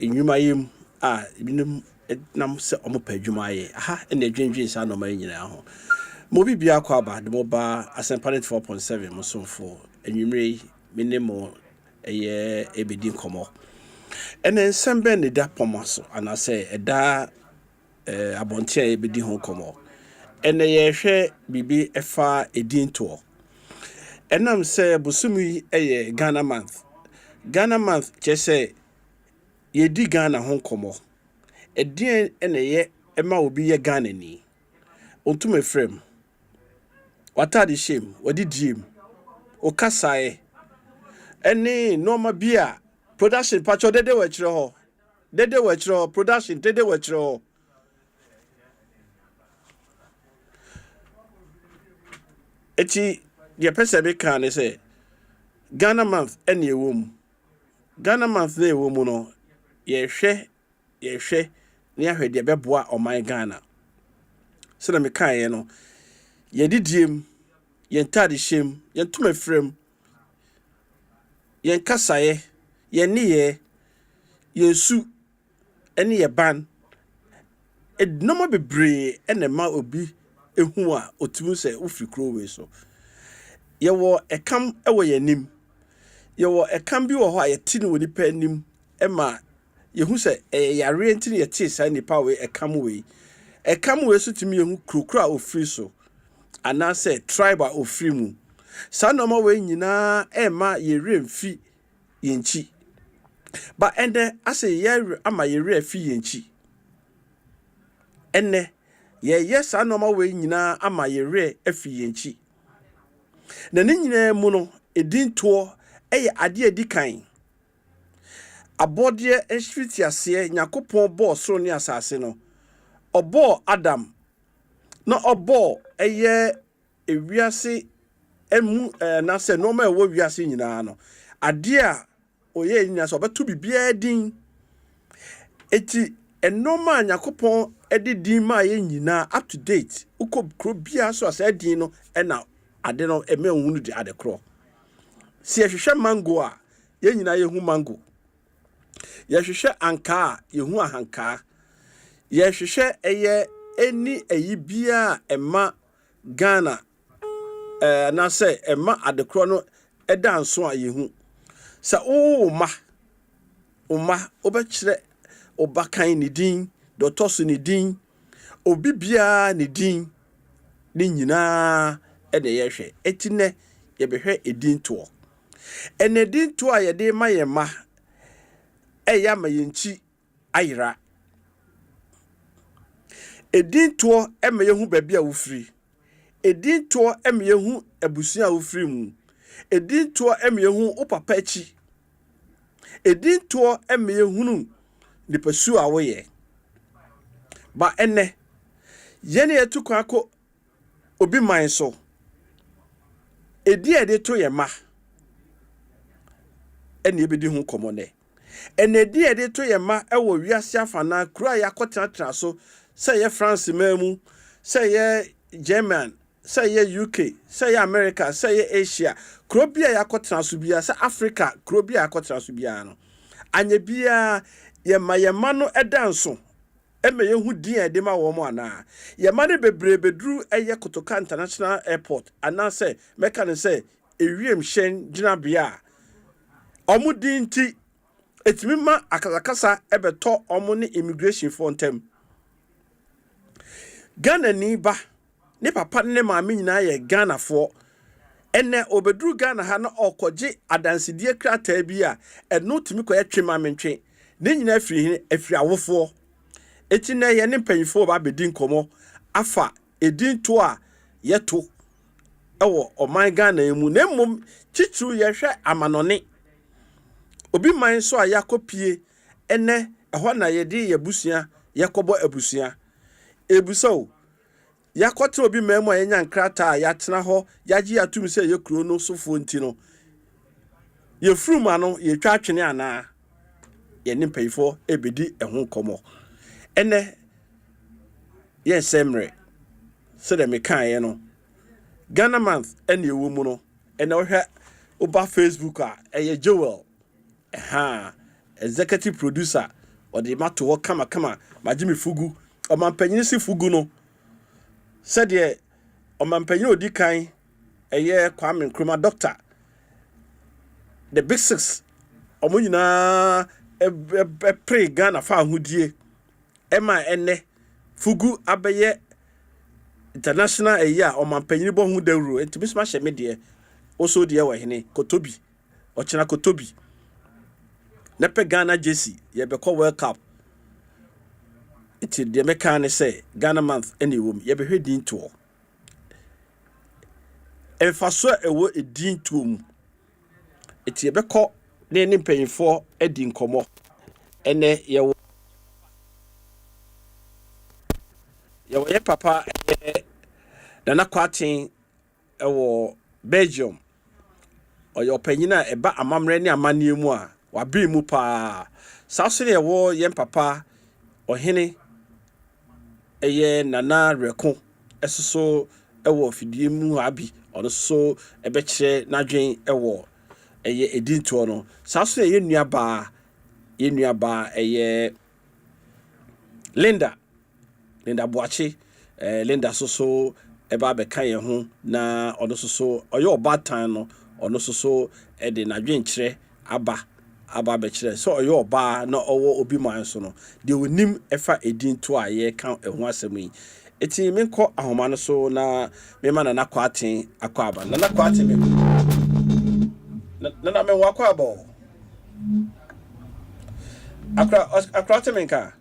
enyumayem binom nam se omopa adwumaye aha na adwendwen sa no man nyina ho mo bibia kwa ba de mo ba Asempa 4.7 mo somfo enwumre minimo ebedi nkomo ene nsembe ne da pomoso anase eda abontia ebedi ho nkomo ene yehwe bibi efa edinto enam se busumi Ghana month chese yedi Ghana ho nkomo edin ene ye ema obi ye Ghana ni ontum frame watade shem wadi diem okasae ene normal bia production pacho dede wachire ho production dede wachire ho eti ye pese be kan say Ghana month ene ewom Ghana month na ewom no ye hwe ni ahwe de beboa oman Ghana so na me kan ye no ye didiem ye ntade shem ye ntum frame ye kasaye ye niye ye su ene ye ban ednoma bebre ene ma obi ehu a otumu se ofri krowe so ye wo ekam ewo ye nim ye wo ekam bi wo ho a ye ti no nipa anim ema ye hu se yare ntini ye ti sai nipa we ekam we so timi ye hu krokro a ofri so ana se tribe a ofri mu sa no ma we nyina ema ye remfi yenchi ba ende ase ye ama ye refi yenchi enne ye yes sa no ma we nyina ama ye re afi yenchi na ne nyina mu no edinto eye ade edikan abodie ehwiti ase nyakopon bo soro ne asase no obo Adam na obo eye ewiase emu na se no ma ewo wiase nyina no ade a oye nyina so beto bibia din eti enoma nyakopon edidin ma ye nyina up to date ukobro bia so asa din no na ade no eme hunu di ade kro si ehwehwe mango a ye nyina ye hu mango ye hwehwe anka ye hu ahanka ye hwehwe eye eni eyi bia ema Ghana na se ema ade kro no eda nso a ye hu sa oma obekire obakan ni din dotoso ni din obibia ni din ni nyina ede yehwe etine ye behwe edin to ene din to a ye de ma ye ma eya ma yenchi ayira edin to ema ye hu baby a wofri edin to ema ye hu abusu a wofri mu edin to ema ye hu opapa achi edin to ema ye hunu ni pesu a woye ba ene yene etukwa akọ obi man so edi ede to ye ma ene ebedi hu komone ene edi ede to ye ma ewo wiase afana kura ya kotatra so say ye France mamu say ye German say ye UK say ye America say ye Asia kuro bia ya kotatra so bia say Africa kuro bia ya kotatra so bia no anye bia ye ma no edanso eme ye hu din ede ma wo mo ana ye ma ne bebrebedru eye Kotoka International Airport ana say meka ne say ewiem hyen gina bia omu din ti etimi ma akakasa ebeto omu ne immigration for ntem Ghana ni ba ne papa ne maame nyina ye Ghana fo ene obedru Ghana ha na okoje adansedie krata bia eno timi koye twema mentwe ne nyina afiri awofo eti na ye ne mpanyifo ba bedi nkomo afa edin to a yeto ewo oman Ghana emu na mmom chichiru ye hwe amanone obi man so a yakopie ene eho na ye de yebusua yakobo abusua ebuso yakotre obi memu anya nkrata ya tena ho yaji atum se ye kuro no sofo ntino ye fruma no ye twatwene ana ye ne mpanyifo ebedi ehun komo ene ye semre so de me kan ye no Ghana month ene ewo mu no ene ohwe oba Facebook a eye Joel executive producer or the matter kama my Jimmy Fugu or my penisi Fugu no said ye or my penyo di kind a year Kwame Nkrumah doctor the big six omuna a pre Ghana fa hudie Emma ene Fugu abeye international a year or my penny bon who deru and to be smash a media also dear wahine Kotobi or China Kotobi Nepe Ghana JC ye be call World Cup it's the American say Ghana month any room ye be heading to and for so a word a dean to it's ye be call name paying for Abrokyire Nkomo and ye ye papa Nana Kwatin ewo Belgium or your penina eba amamre ni amani mu a wabi mu pa saso ne ewo yem papa ohene eye Nana Reko esoso ewo fidie mu abi ono so ebe kire nadwen ewo eye edinto no saso ye nuaba eye Linda Boachi Linda so eba be kan ye ho na ono so oyo obatan no ono so e de nadwen kire aba be kire so oyo oba na owo obi man so no de onim efa edinto a ye kan eho asem yi eti menko ahoma no so na me ma na kwaten akwa aba na kwaten me na me wakwa aba akra te menka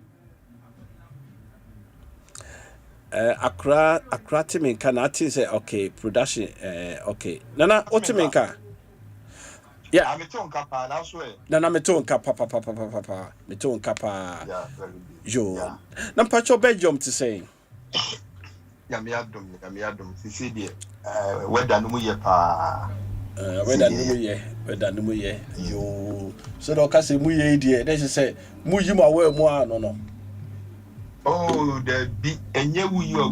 Akra Timinka na ati say okay production okay Nana Otiminka yeah meton kapa na so e Nana meton kapa papa meton kapa yeah very good yo na mpacho Belgium to say ya me adom sisi de weather no mu ye pa weather no mu ye yo so do ka say mu ye de dey say mu yi ma wa mu ano oh the bi enye wuyi wa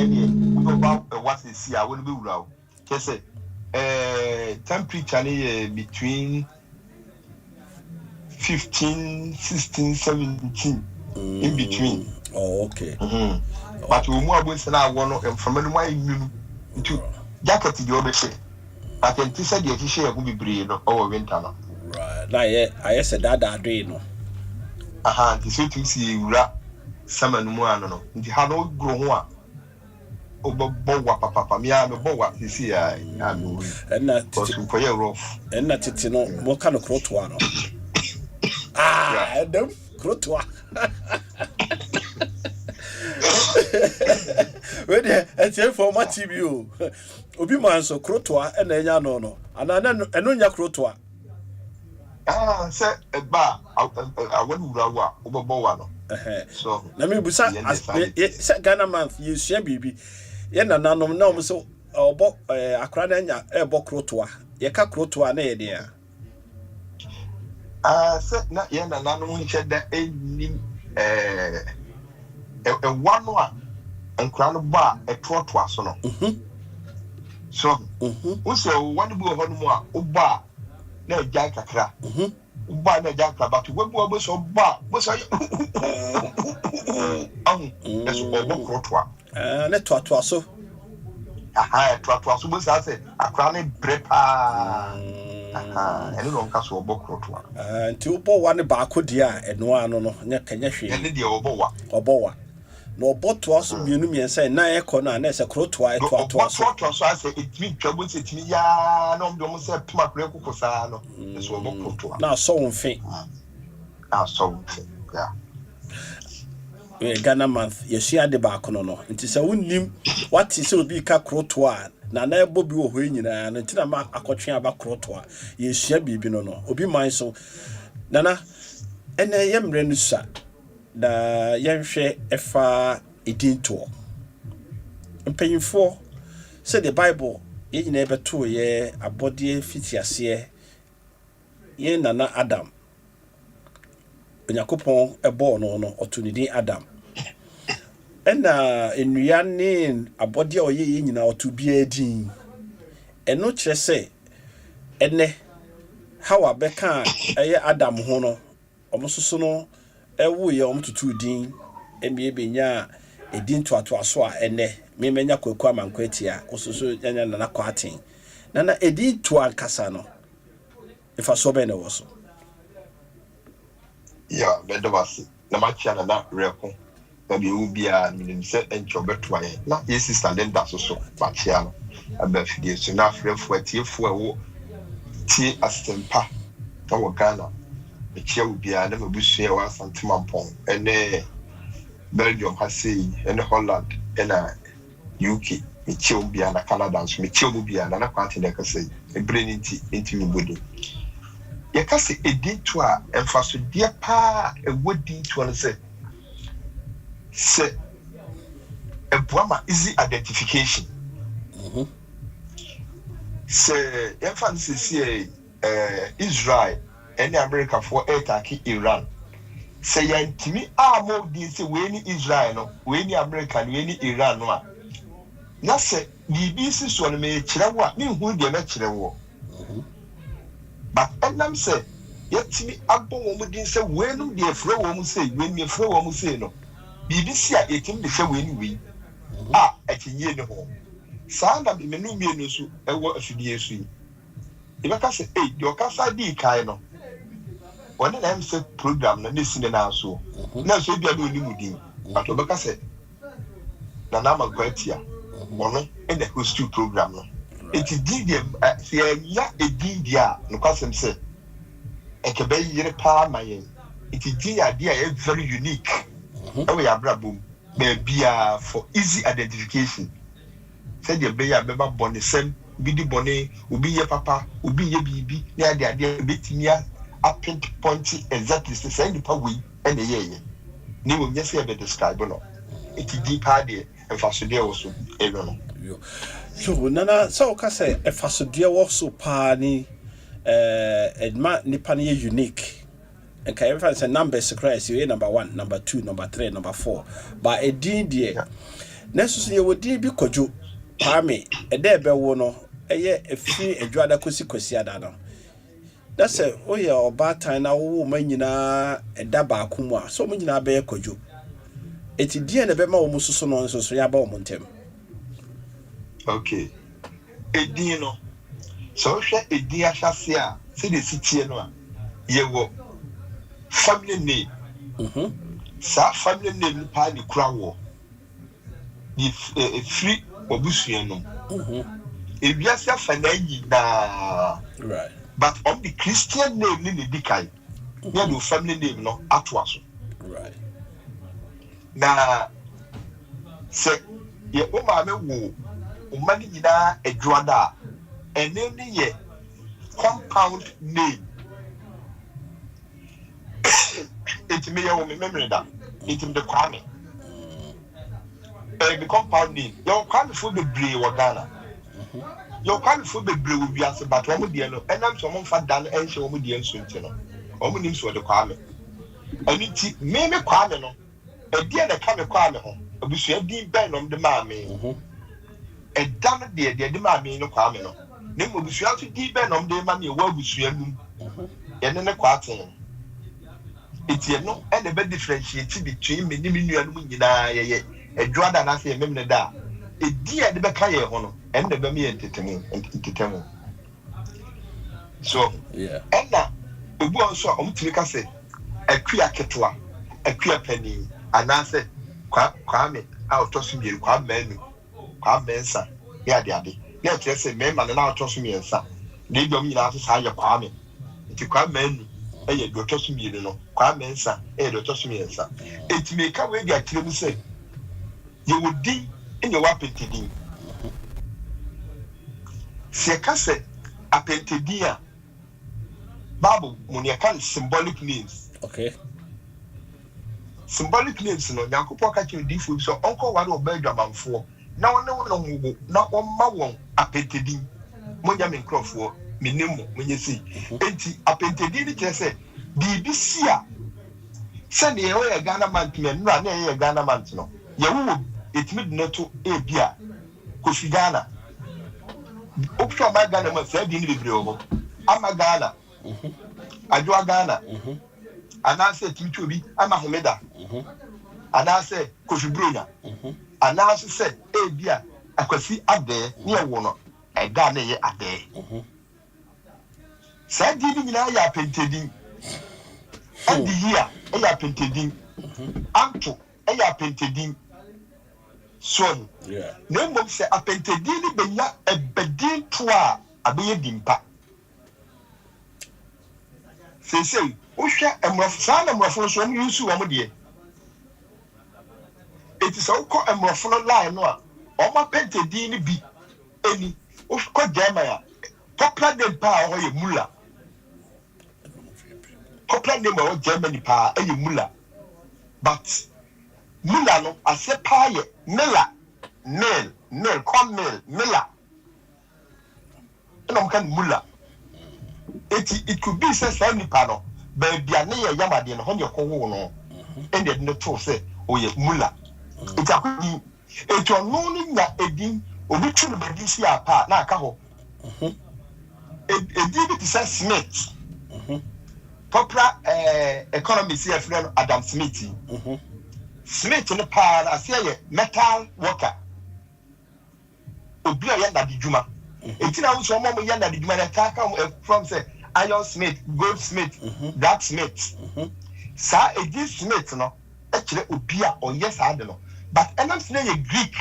ene wo ba what is here won be wura o kese temperature ni between 15 16 17 in between oh okay but we mu abonse na awo no from no mai nunu ntu jacket di obese but enti said the hihye ya go bibre no o winter no right na I said that day no the so to see wura sama no mu ano no nti ha no gro ho a obowa papa me bowa sisi ya no na titi ko ye rough na titi no mo ka no krotoa no dem krotoa we dey eti for my TV o obi man so krotoa na enya no ana eno nya krotoa se ba awon wura wa obowa no so na me busa se Ghana month you share bibi ye nananom na om so obo akra na nya ebo krotoa ye ka krotoa na ye de se na ye nananom hye da enim wano a nkra no ba etotoa so no so wo se wani bu ho no mu a wo ba na ja kakra uba na ja kakra but we bu so ba bo so eso obo krotoa na toatoa so toatoa so bo sa se akra ne brepa ene no nka so obo krotoa nti ubo wa ne ba akodia eno ano no nya kanya hwe ene de obo wa no botoa so mienu miensa na ekọ na na se krotoa etoatoa so krotoa so ase etimi twabo se etimi ya no mdo mo se pima kure kukosa no eso obo krotoa na so mfe yeah Ghana month yesia de ba akono no nti se wonnim what is obi ka krotoa na na ebo bi wo ho nyina no ntina ma akotwe aba krotoa yesia bibi no obi man so nana ene yemre no sa da yenhwe efa edinto mpanyimfo say the Bible ye nyina beto ye abode fitiase ye nana Adam Yakopon ebo no otunidi Adam ena enua ne abode oye ye nyina otu bia din eno kire se ene hawa beka eye Adam ho no omososo no ewo ye omtutu din emie benya edin toatoaso a ene me menya kwaku amankwati a ososo nyanya na kwaten na edin to ankasa no ifa so be na wo so yeah bedawasi na machia na reko na bi ubia minim se encho beto aye na ye sister Linda so machia no abafidie so na afrefo atiefo ewo ti Asempa na wo Ghana mechia ubia na mabusua wa Santimampon ene Belgium hasei ene Holland ena UK mechia ubia na Canada so mechia ubia na kwante na kasei ebreniti intimi bodi yakase edinto a emfaso dia pa ewodi to no se ebuama easy identification se emfaso se Israel and America for attack Iran se yantimi mo di se we ni Israel no we ni America we ni Iran no a na se BBC so no me kirewo a me hu de me kirewo but enam say yetimi abon wo mudin say we no de afro wo mu say we mi afro wo mu say no BBC a etim de say we ni we etinye ne ho sa na me no mi no so ewo afidie so yi ibaka say de okasa di kai no wona na em say program na sine na so na so bia no ni mudin but obaka say na na magwatia ono e the host program no it is dem ya edidia no kwasem say ekebe yire pa mayen it is dia very unique we abrabum be bia for easy identification say the be ya beba bonisem bidi bone obi ye papa obi ye bibi na ade betimia a point exactly say the power and ye ni wo nyese e be describe no it is deep hard e faso de wo so e no so nana so ka say e faso de wo so pa ni edma nipa ne unique and can even say numbers crazy you number 1 number 2 number 3 number 4 but edin de neso so ye wodi bi kojo pame e de be wo no eye efi adwada kosi ada no that's say oh yeah oba time na wo manyina eda ba akumu a so manyina be kojo eti die na be ma wo mususu no nso ya ba wo ntem okay edin no so hwe edin ahase a se de sitie no a ye wo family name sa family name pa ni kura wo ni free obusua no ebiasa fanayi na right but on the Christian name ni dikai ya do family name no atwaso right na se ye o ma me wo o ma ni nyina adwada ene ni ye compound name it me ye wo me memory da it me de kwame the compound name your kwame for the bree wo Ghana your kwame for the bree wo biase but wo de no enam so mo fa dan enhye wo de nso nti no wo nim so de kwame ani ti me kwame no e na ka me kwame ho abusua din ben no de ma me e dan de ma me no kwame no ne mo abusua so din ben no de ma me wo abusua num ye ne kwaten eti no e na be differentiate between me ni me nua no nyina ye edwada na se memne da e dia de be ka ye ho no e na be me entetemu so yeah and na obu onso omtiri ka se akua ketwa akua pani anase kwame a otoso mienu kwa manu kwa mensa ya de na tire se me ma na otoso miensa de biom nyina so sa ye kwame nti kwa manu eye do otoso mienu no kwa mensa eye do otoso miensa enti me ka we dia tire mu se ye wodi enye wa pentedin se ka se apentedin a Bible munia kan symbolic names okay symbolic names no nyankopɔ ka kyerɛ difo so onko ware obadwamanfo na wone wo no na womma won apentedin monya me nkrɔfo menemu monyesi enti apentedin ni kyerɛ sɛ BBC a sɛ ne yɛ Ghana man me nra na yɛ Ghana man no yɛ wo etimi de neto ebia kofi Ghana opsho ma Ghana ma sɛ di ni bebre wo ama Ghana adwa Ghana and I said to me, I'm a Hameda, and I said, Kofi Brunya, and I said, eh, dear, I could see at there near one, a gun a day. Said, didn't I painted in, and the year, I painted in, Anto, I painted in. So, no one said, I painted in a bedin toa, a be a dimpa. Say, Usha and Rafsan and Raffles you so dear. It is all called a Raffle line, no, or my painted in be any, Ushko Jamaya, Poplar de power or your mullah. Poplar name or Germany power, any mullah. But mullah no, I say pie, Miller, Mel, come Miller. And I'm can mullah. It could be says any panel, but be a near Yamadi and Honey Kono, and the no say, oh, yeah, mullah. It's a good it's your knowing that a dim or which will be this year part, now, Caho. A debit says Smith. Popular economist here, friend Adam Smith. Smith in the power, I say, metal worker. Obia Yanda di Juma. It's now so mama Yanda di Juma attack from say iron smith, goldsmith, blacksmith. Sa a this smith no, actually Obia or yes, I don't know. But I'm saying a Greek,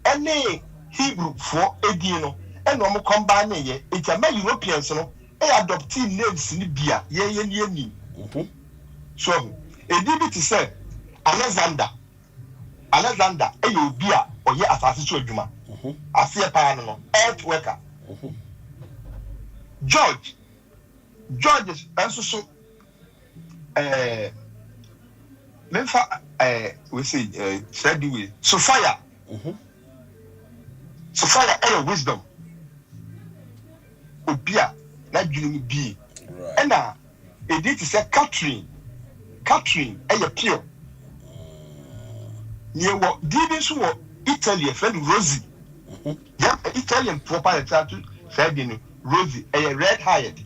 any Hebrew for a dino, and no more combine ye, it's a Europeans, no, a adopting names in the beer, ye. So, a debit is said, Alexander, a beer or ye assassin Juma. I see a panel, earth worker. George is also Memphis, we say, said we Sophia. Sophia, a wisdom. Obia, not giving be. And now, it did say Catherine, a pure. Near what did this war Italy, a friend Rosie. Yeah, Italian proper title said in Rosie, a red hired.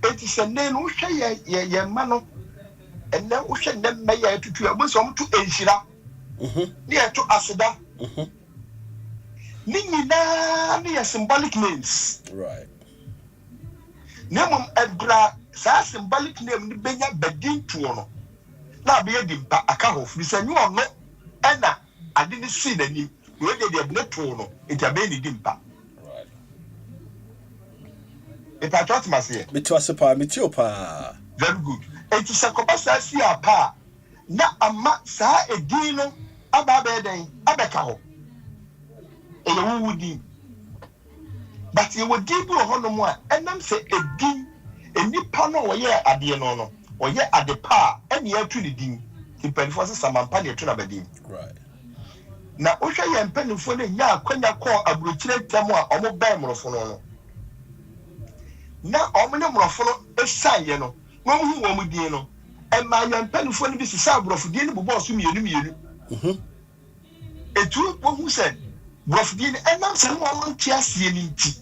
It is a name who say ye mano, and then we should them may to Enshira near to Asada. Nina near symbolic names. Right. Name Ebra, sa symbolic name the Benya Bedin to honor. Now be a dimpa a car of Miss and you are not, Anna. I didn't see the name. Where they have not told it a baby dimpa. Right. If I thought myself, Me to a super, me too, pa. very good. It is a copasa see a pa. Na a mat sa a dino, a babede, a becao. A woody. But you would give you a honor and then say a din, a nip panel or ye at the no, or ye at the pa, and ye to the din. Depend for some ampania to Aberdeen. Right. Now, Osha and Penny for the ya, when you call Abrokyire Nkomo or more Bamrofono. Now, Omina Morofono, a sign, you know, no one with Dino, and my young Penny for this is Sabro for Dino Boss, you. A true one who said, Brofdin, and I'm saying one tears yenity.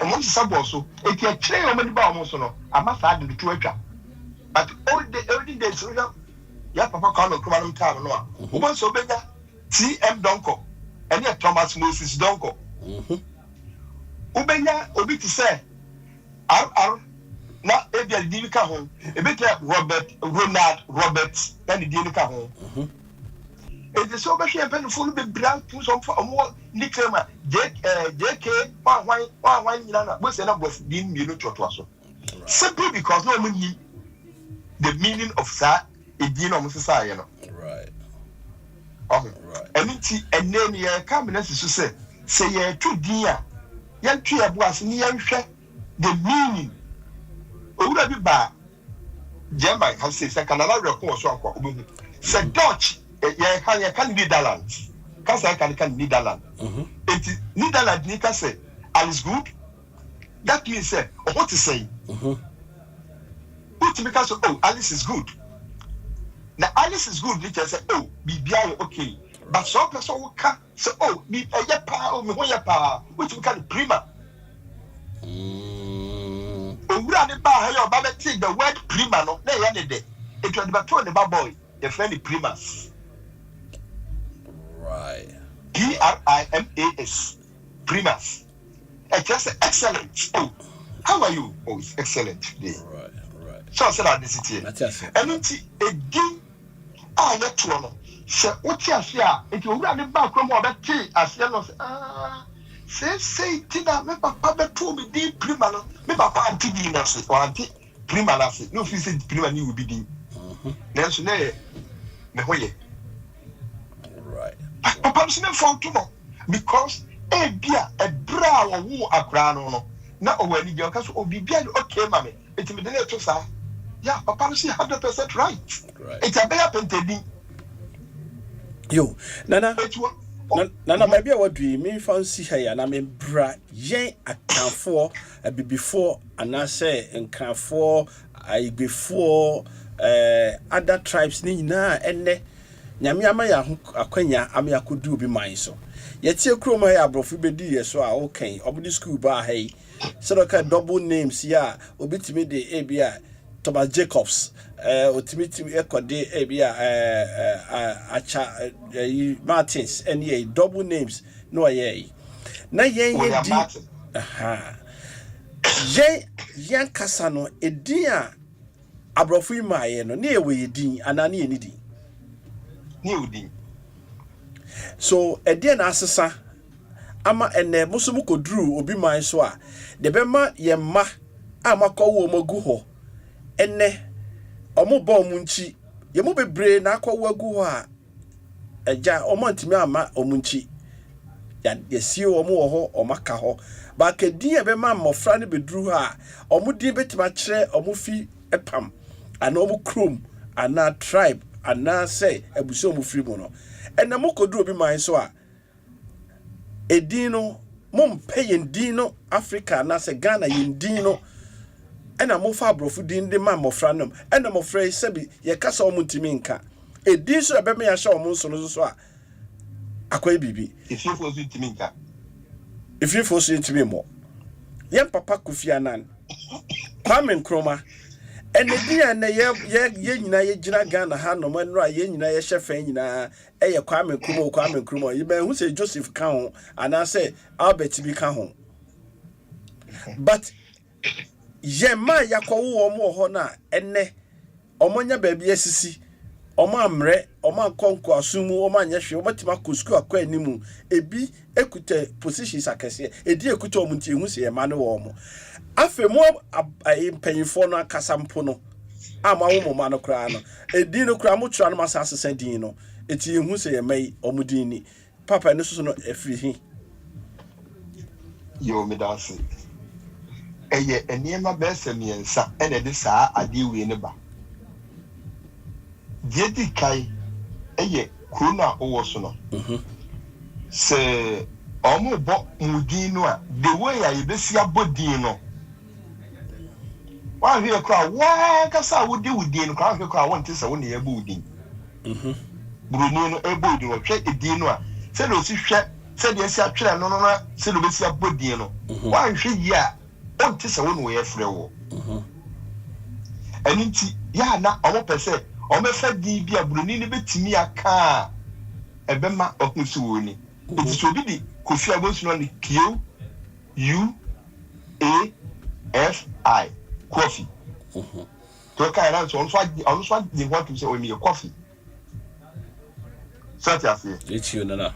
And once sub also, if you train on many Bamosono, I must add the two. But all the early days, ya papa Carlo Kumanum Town, no, who wants to beg T.M. Donko, and yet Thomas Moses Donko. Ubenya, Obi to say, not a Dinica home, a bit like Ronald Roberts, and the Dinica home. It is so much a penful big brand to some for a more nickname, J.K. Why, was enough with Dean Minuto to us. Simply because no one knew the meaning of that, a dean of society. Right. Okay. And then ye come to say ye too dear. Yan tree was near the meaning. Would be bad. German has said, second another course. Said Dutch, ye can Netherlands. Because I can Netherlands. It is Netherlands, Nika said, Alice good. That means, what to say? Because oh, Alice is good. Now Alice is good. They say, oh, be okay. But some person will come say, oh, be a power, me one power, which we can prima. owura ne ba ha yo ba beti the word prima no na ya ne de it was the to ne ba boy the friend primas Right. Primas primas just excellent. Oh, how are you? Oh, it's excellent today. Right. So I said that this is it. And again ya to no se oti ase a enti owura ne ba krom obeti ase no say tina me papa beto me di prima no me papa anti di na se o anti prima na se no fi say prima ni obi di nanso na me hoye right papa se me fon to no because bia bra wo akra no na o wani je o ka so obi bia okay ma me enti me de na to sa yeah papa is 100% right it's a better pentedi yo nana baby what do you mean fancy here na me bra yen akanfo before anase nkanfo before other tribes ni na enne nyame ama ya akwanya ama yakodu obi man so yetie kroma ya abrofo bedi yeso a okay obudi school ba hey so ka double names ya obitimi de ebia Thomas Jacobs ultimately ekode ebia acha Martins and ye double names no ye na yen di yen kasa no edin a abrofo imaye no na ewe edin ana na enidi ni odin so edin na asesa ama ene musumu kodru obi man so a de bema yemma amakọwo magu ho ene omo ba omunchi yemu bebre na akọwo agu ho a eja omo ntimi ama omunchi ya yesi omo wo ho omaka ho ba kedin e bema mmofra ne bedru ha omo din betima kire omo fi epam ana omo krom ana tribe ana say ebuso omo firi mo no ene mo kodru obi man so a edino mom pay ndino Africa na se Ghana yindino ena mo fa abrofo din de ma mofra nom ena mofra sebi ye kasa o muntimi nka edin so ebe me ya sha o mo so no so a akwai bibi ififo so ntimi nka ififo so ntimi mo ye papa Kofi Annan Kwame Nkrumah enedi na ye nyina ye gina Ghana ha no mo nra ye nyina ye hyefa nyina eye Kwame Nkrumah ye ba hu se Joseph ka ho ana se Albert bi ka ho but ye ma yakọwo omo ho na enne omonya ba bia sisi omo amre omo ankonko asumu omo anyehwe omo tima kosku akwa animu ebi ekuta positions akese edi ekuta omo ntie hu se ye ma ne wo omo afemo mpanyifo no akasampo no ama wo mo ma no kra no edi no kra mo tura no masase din no eti hu se ye mai omo din ni papa ne so no afiri hi yo me dance eye eniema bese miensa ene de saa ade wie ne ba diedi kai eye kuna owo so no se omo bo mudin no a the way ya yebesi abodin no wa hwe kra wa kasa wodi wudin no kra hwe kra won tese won ye bodin bruni no ebodin wo hwe edin no a se do si hwe se de si atwere no no se do besi abodin no wa hwe yi a on tese won wo ye frɛ wo eninti ya na omo pese omo fa di bia bruni ne betimi aka ebema okusu woni eti so bi di Kofi Abonsu ni QUAFI coffee to kai ran so on so di want to say o mi coffee so ti ase it's you na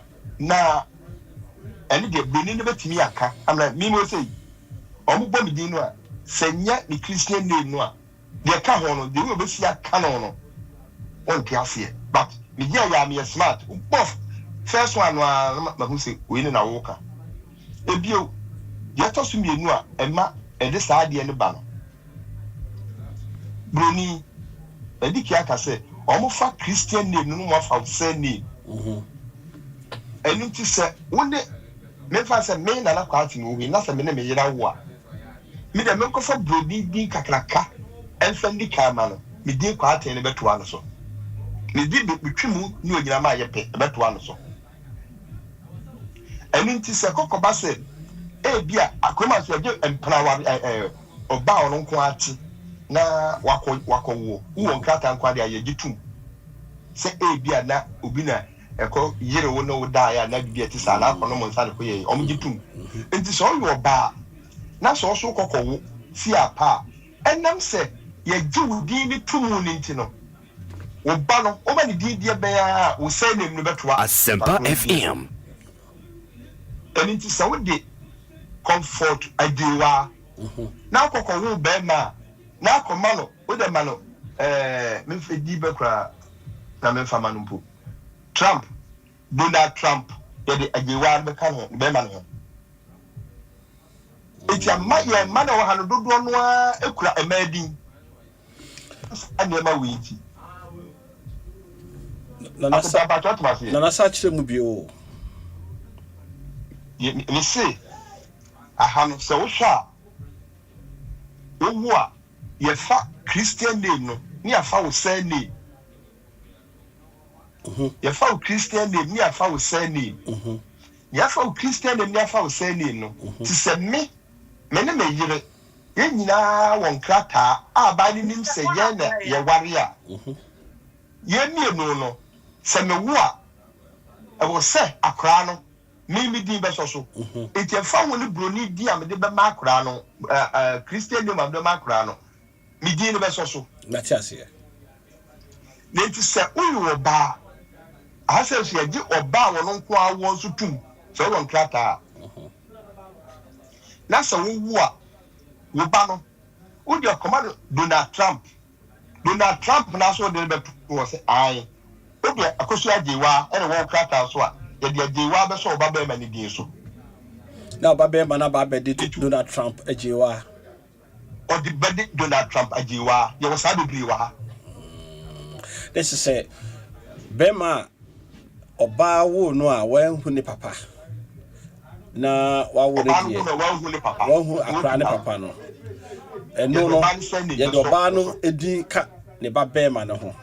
eni de bruni ne betimi aka am like me mo say omo bom din no a senya ni Christian name no a de ka ho no de we obesi aka no on ti ase but me ya me smart bof first one ma hu say we ni na woka ebio de to so mienu a ema ede saa de ne ba no bruni edi ki aka say omo fa Christian name no mo fa say name enu ti say wonde me fa say me na kwa ati no wi na say me na me yira wo a me de me ko fa brodi din kakraka enfandi kama no me din kwa ati ne beto ano so me di betwimu ni ogyina ma ye pe beto ano so enu ti say kokoba say bia akwema so je empower oba ono nko ati na wako wo nkrata nko ade aye gitum se bia na obi na eko yere wo no da ya na bibia ti sa na akono mo nsa de ko ye om gitum enti so yo ba na so kokowo si apa enam se ye giwu din ni tumu ni ntino wo ba no o ba ni din dia be ya wo se nem no betwa Asempa FM enti se wo de comfort adewa na kokowo be ma na komano wo de ma no me fe di be kra na me fa manumpo Trump Donald Trump yede adewa be kan ho be ma no eti amma ye ma na wo ha no dodo no a ekura emadin anema witi na sa chire mu bio ye se aha no se wo hwa wo a ye fa Christian name no ni afa wo say name ye fa wo Christian name ni afa wo say name ye fa wo Christian name ni afa wo say name no ti se me ne me yire ye nyina won krata a ba ni nim se ye na ye ware a ye mienu no se me wo a e wo se akra no mi din be so eti e fa wo ni broni di am de be ma akra no Christian name am de ma akra no mi din be so na tiase na eti se uyu oba a se ye gi oba wo no nko a wo so tum se won krata na se wo a wo ba no wo de command Donald Trump na so de be to say ai wo de akosu ajewa ene wo krata so a ye de ajewa be so ba be ma ni din so na ba be ma na ba be de Donald Trump ajewa o de be Donald Trump ajewa ye wo sa do bri wa ha this is say be ma oba wo no a wan hu ni papa na wa wo de wan hu akra ne papa no eno no ye do ba no edin ka ne ba be ma no ho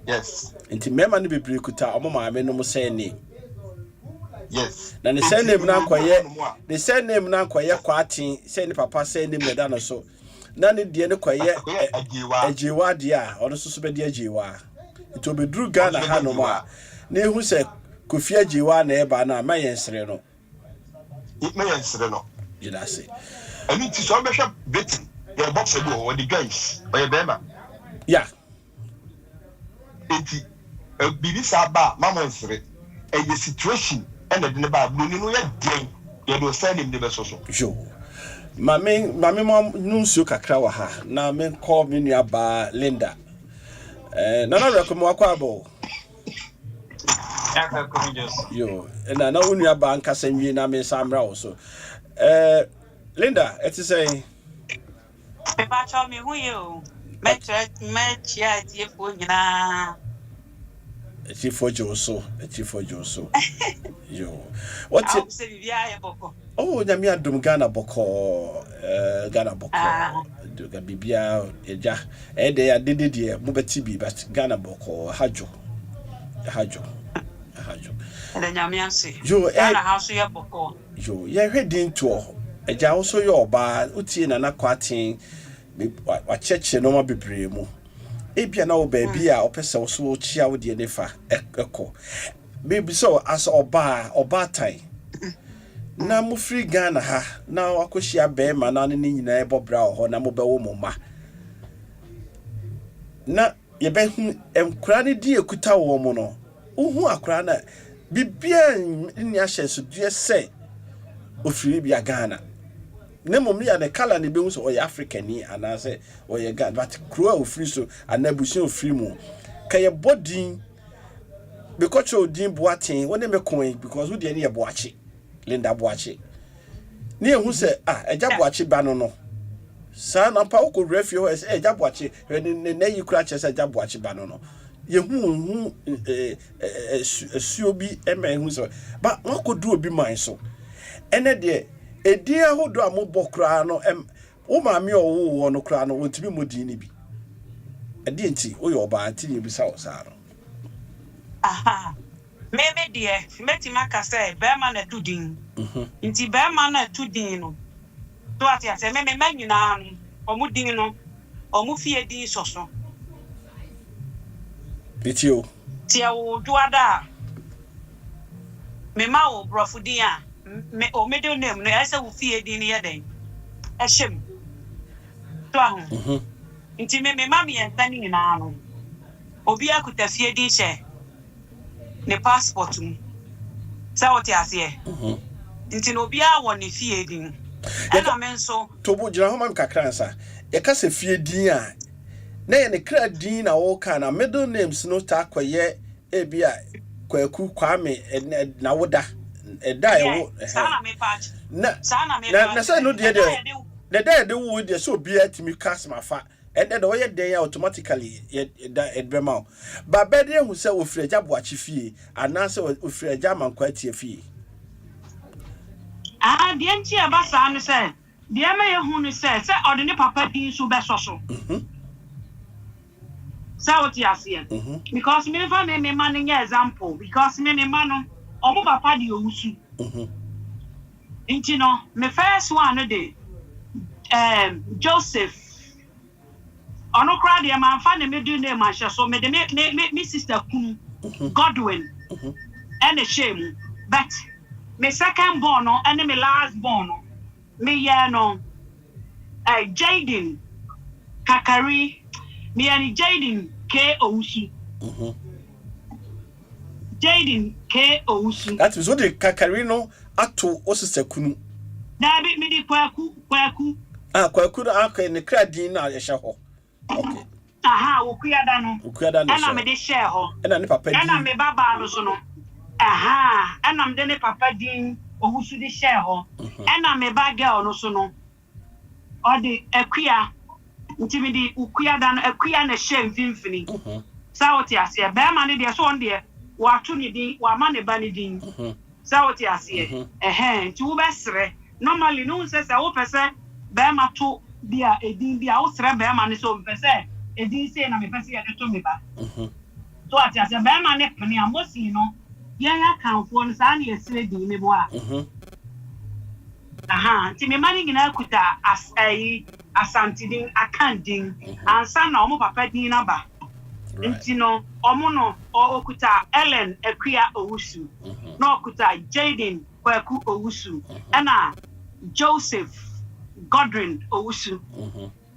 yes enti mema ne bebre kuta omo maame no mo say ni yes na ne say name na kwaye ne say name na kwaye kwatin say ne papa say name ne da no so na ne de ne kwaye ajewa de a ono so be de ajewa enti obedru Ghana ha no ma na ehu se Kofi ajewa na eba na ma yensere no jida se ani ti so be hwe bit ye box e do o the guys o ye bema yeah enti bibi sa ba mama nsere e situation and the ba blu ni no ye den ye do send him the be so jo mame mom nunsu kakra wa ha na me call me nua ba Linda na na rekomo akwa abo yo na unua ba nkasa nwie na me samra wo so Linda it is say Pepa cho me hu yo me chia tie fo nyina Tifo Joso yo what it say bibia ye boko oh nyame adum Ghana boko do ga bibia eja de ya dedede mo beti bi but Ghana boko hajo ele nyame ase yo Ghana house ye boko yo ye hwedin to eja wo so ye oba utie na na kwaten wa cheche no ma bebre mu ebia na wo ba bia opese wo so chia wo de nefa ekọ baby so as oba tai na mo free Ghana ha na akohia be ma na ne nyina ebobra ho na mo be wo mo ma na ye be hu enkura ne di ekuta wo mo no uhu akura na bibia ni ahye so due se ofiri bia Ghana na mom ya ne kala ne be hu so o African ni anase o ye Ghana but kro ofiri so anabusun ofiri mu kaye body because o din boatin woni me kon because wo de ne ye boachi Linda boachi ne hu se eja boachi ba no sa na pa ko refio eja boachi ne yi kura che se eja boachi ba no ye hu suobi ema hu so ba won ko du obi man so ene de edi ahodo amobokra no wo maame owo no kra no wontimi modin ni bi edi enti wo yo ba anti ni bi sa wo sa no aha meme de meti maka say be ma na tudin nti be ma na tudin no to atia se me nyina no omu din no omu fie din soso bitio tia wo duada me ma wo brofo din a me o middle name no ese wo fie din ye den ehim to ahu nti me ma me enta ni nyina no obi akuta fie din hye ne passport mu sa wo ti ase nti no obi a wo ne fie din ena me nso to bo gira ho man kakransa e ka se fie din a na ye ne kra din na wo ka na middle names no ta koye e bia kwaku kwame na woda e da ye wo sana me patch na say no de de wo de so obi atimi cast mafa and then the day automatically it brema but bed hu say ofreja boachi fie anase ofreja mankwati fie de nti e ba sa no say de ma ye hu no say odene papa din so be so so what you ase because me fa me man nya example because me man no omo papa de owusu nti no me first one no de Joseph ono kra de man fa ne me do name a so me de me sister Kun Godwin and a shame but me second born no and me last born no me ya no Jaden Kakari me and Jaden K Owusu Jaden K Owusu that is what the Kakari no ato o sister Kunu na be me di kwaku kwaku na ne kra din na ye hye ho okay. Aha, Ukuyada no. And I'm a share ho. And I'm papa. And I'm a baba no so no. Aha, and I'm the papa din who should share ho. And I'm a bad girl no so no. Or the Akuya, intimidate Ukuyada no Akuya na share infinity. Sauti asia, bear money there so on there. Watuni din, wa mane bani din. Sauti asia. To besre. Normally no says I hope say bear ma to dia edin dia o sere be ma ne so mpese edin se na me pese ya to me ba so ati ase be ma ne pene amosi no ye ya kanfo no sa na ye sere din me bo a aha ti me mani gina kuta asantidin akandin ansa na omo papa din na ba nti no omo no okuta Ellen Akuya Owusu no okuta Jaden Kwaku Owusu na Joseph Godwin Owusu.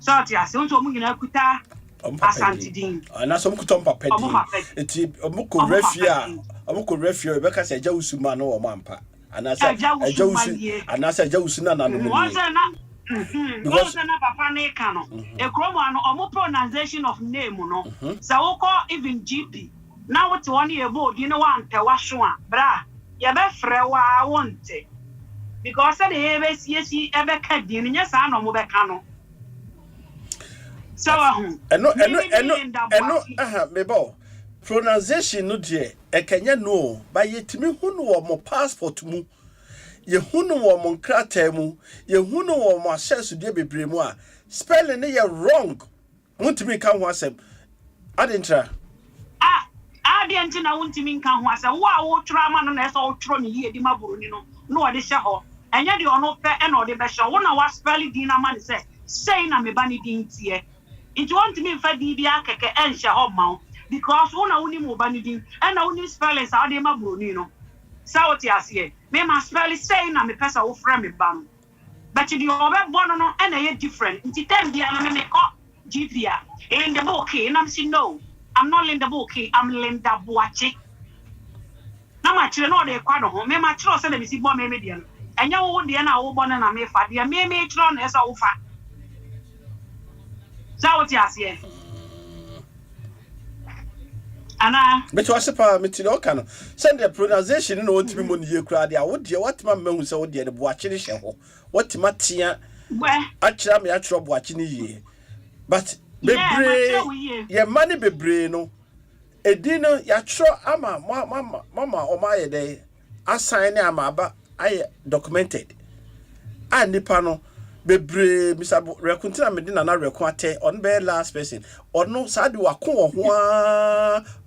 So tia se onto mu nyina kuta asantidin. Na so mkuto mpapa din. Enti omuko refia e be ka se ja usu ma no o mampa. Anasa aja usu anasa aja usu na no. Because na papa na ka no. E kromo ano omo pronunciation of name no. Se wo ko even GP. Na what one ye board you know wan te wahwo a bra. Ye be frɛ wa wonte. Because the yes ever can do in yes, I know more cano. So, mebo pronunciation no dear, a Kenya no, by yet me who know more passport mu, ye who know more cratemu, ye who know more shares to dear be bremois, spelling ye wrong. Want to me come once I didn't try. I didn't know want to mean come once a wow, trauma on us all tronny here, the maburino, no, I shall. And yet you are not fair and or the best. One of us spelling dinner man say, na me bani din tie. It want me for DBA keke and shall mount because one only mo bani din and only spellings are the mabrunino. Sauti asie, me ma spell say na me pesa wo frame me ban. But you do over one no and a different. It's them the me call GPA. In the book, and I'm saying no, I'm not in the book, I'm Linda Boachi. Now my children know they quite home. Me my children say me see bomb median. And you would be an old bonnet and me fat, dear, me tron as a fat. So what you say? Anna, but was a parliamentary can send the pronunciation in old to me when you cried. I would dear what my moon so dear the watching show. What Matia? Well, actually, I trouble watching ye. But be brave, your money be brain. A dinner, ya tro ama, mama, or my day. I sign ama, but I documented. And the panel, bebre misabo rekuntina medina na rekun ate on be last person ono sadi wakon ho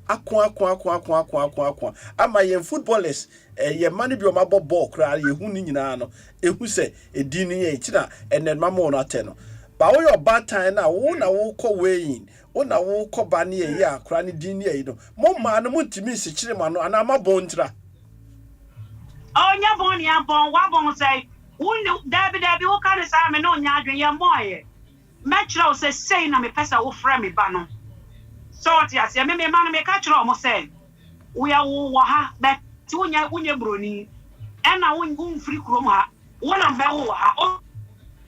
akon ama yen footballers ye mani bi o mabọ ball kra ye hu ni nyina no ehu se edi ni ye kira enen mama no ate no ba wo your bad time na wo na wo kọ weighing wo na wo kọ ba ne ye akra ne din ne ye no mo ma no mutimi se kire ma no ana mabọ ntira onya bon ya bon wa bon say wunu dabi wo ka ne sa me no nya adwen ye moye metro say na me pesa wo fra me ba no so what ya say me ma no me ka kire o mo say we ya wo ha but wonya broni e na won free krom ha wona be wo ha o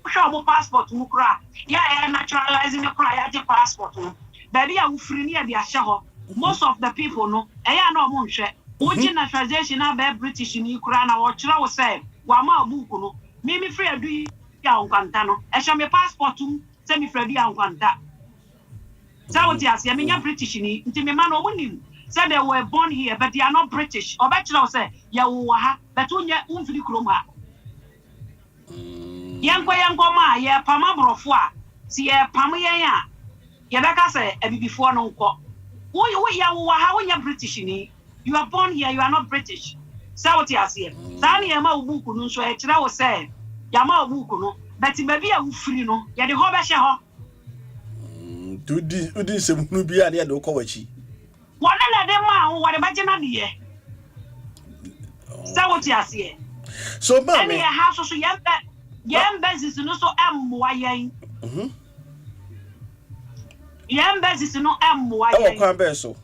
show mo passport mu kra ya naturalizing me kra ya je passport no baby ya wo free ni ya dia hye ho most of the people no e ya na o mo nhwe wo naturalization na be British ni kra na wo kire wo say wa ma buku no me free adu ya Akonta no e hye me passport mu say me free adu ya Akonta so what ya say me nya British ni nti me ma no mo nim said they were born here, but they are not British. Or better, say, Yawaha, but unfree croma. Yankoma, ya Pama Brofua, see a Pamaya. Yabaka say, a before no co. Yawaha, when you're British, you are born here, you are not British. So what you say, Sani Yama Bukuno, so I was saying, Yama Bukuno, but it may be a free no, ya the Hobasha. Do this, some Nubia, and no Kowachi. One of them, what about you? So what you say? So, mammy, a house so young business no so why. Young business no why. So,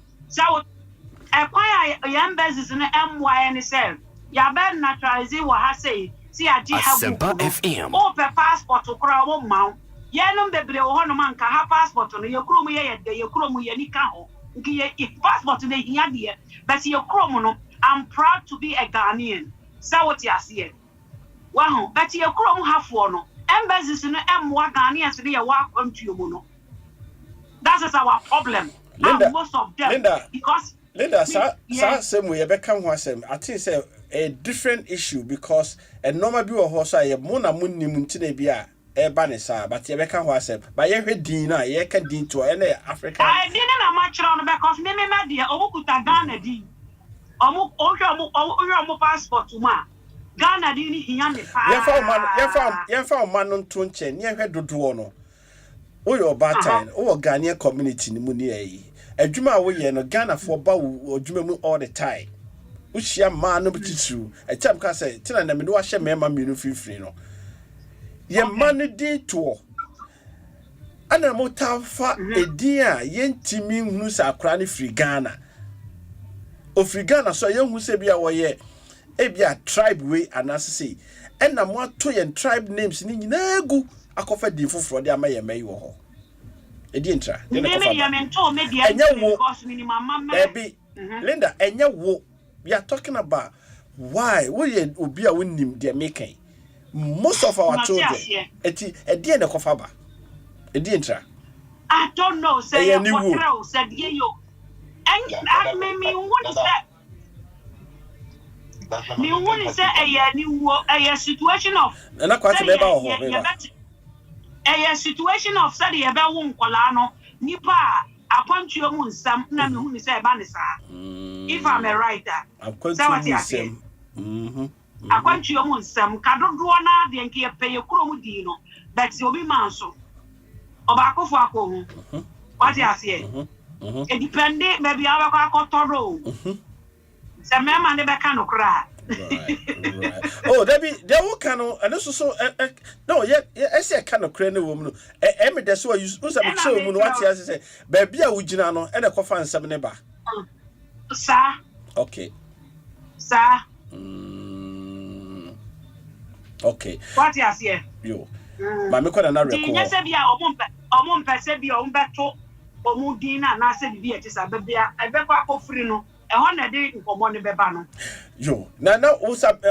acquire young business no why and say, ya better naturalize what I say. See, I did have Asempa FM. Oh, per passport to crowd mount. Yanum bebre o no man ka ha passport no your chrome ye de your chrome ye ni ka ho. If passport today here, but your chrome, I'm proud to be a Ghanaian. So what you see? Wow, but your chrome have one. Embassies in the M1 Ghanaians today welcome to you, mono. That is our problem. Linda, most of them. Linda, because Linda, same way, I think it's a different issue because a normal view of horse, I have mona muni muntinebia. Banisa, but you can was but you heard Dina, you can dean to any African. I didn't know much on because me, my dear, Omukuta Ghana D. Omu passport to ma. Ghana didn't hear me. You found man on Tunchen, you had to do no. Oh, your bad time, oh, Ghanaian community in Munia. A Juma way and a Ghana for bow or Jumamu all the time. Which young man, no, but it's true. A chap can say, tell them, do I share my menu free no. Ye money day to ana motafa edia ye ntimi hunu sa akra free Ghana o free Ghana so ye hu se bia wo ye e bia tribe way anase ena mo ato ye tribe names ni nyina gu akofa di foforo de amaye mai wo ho edi entra de na kofa Linda enye wo we are talking about why we obi a wonim de making most of our children edi na kofa ba edi entra I don't know say what said you and me want say me want say a situation of na kwati be ba ho a situation of say e be wo nkola no nipa akwantuo mu nsam na me hu ni say ba ni sa if I'm a writer akwantuo mu nsam akwantuo mu nsam kadodo na de nke peye kuro mu di no but obi manso oba akofo akohu what you say it depend maybe abakọ akotoro se mema ne be ka no kra right. Oh, there will cano and so no yeah I say kind of crane woman no me so you say me show mu no what you say baby a wugina no e dey kofa nsam ne ba sir okay sir okay what you say yo ma me kwada na record you say bia omon pese bia ombeto omudina na say bia ti sa bia e be kwa kofri no e ho na de nkomo ne beba no yo na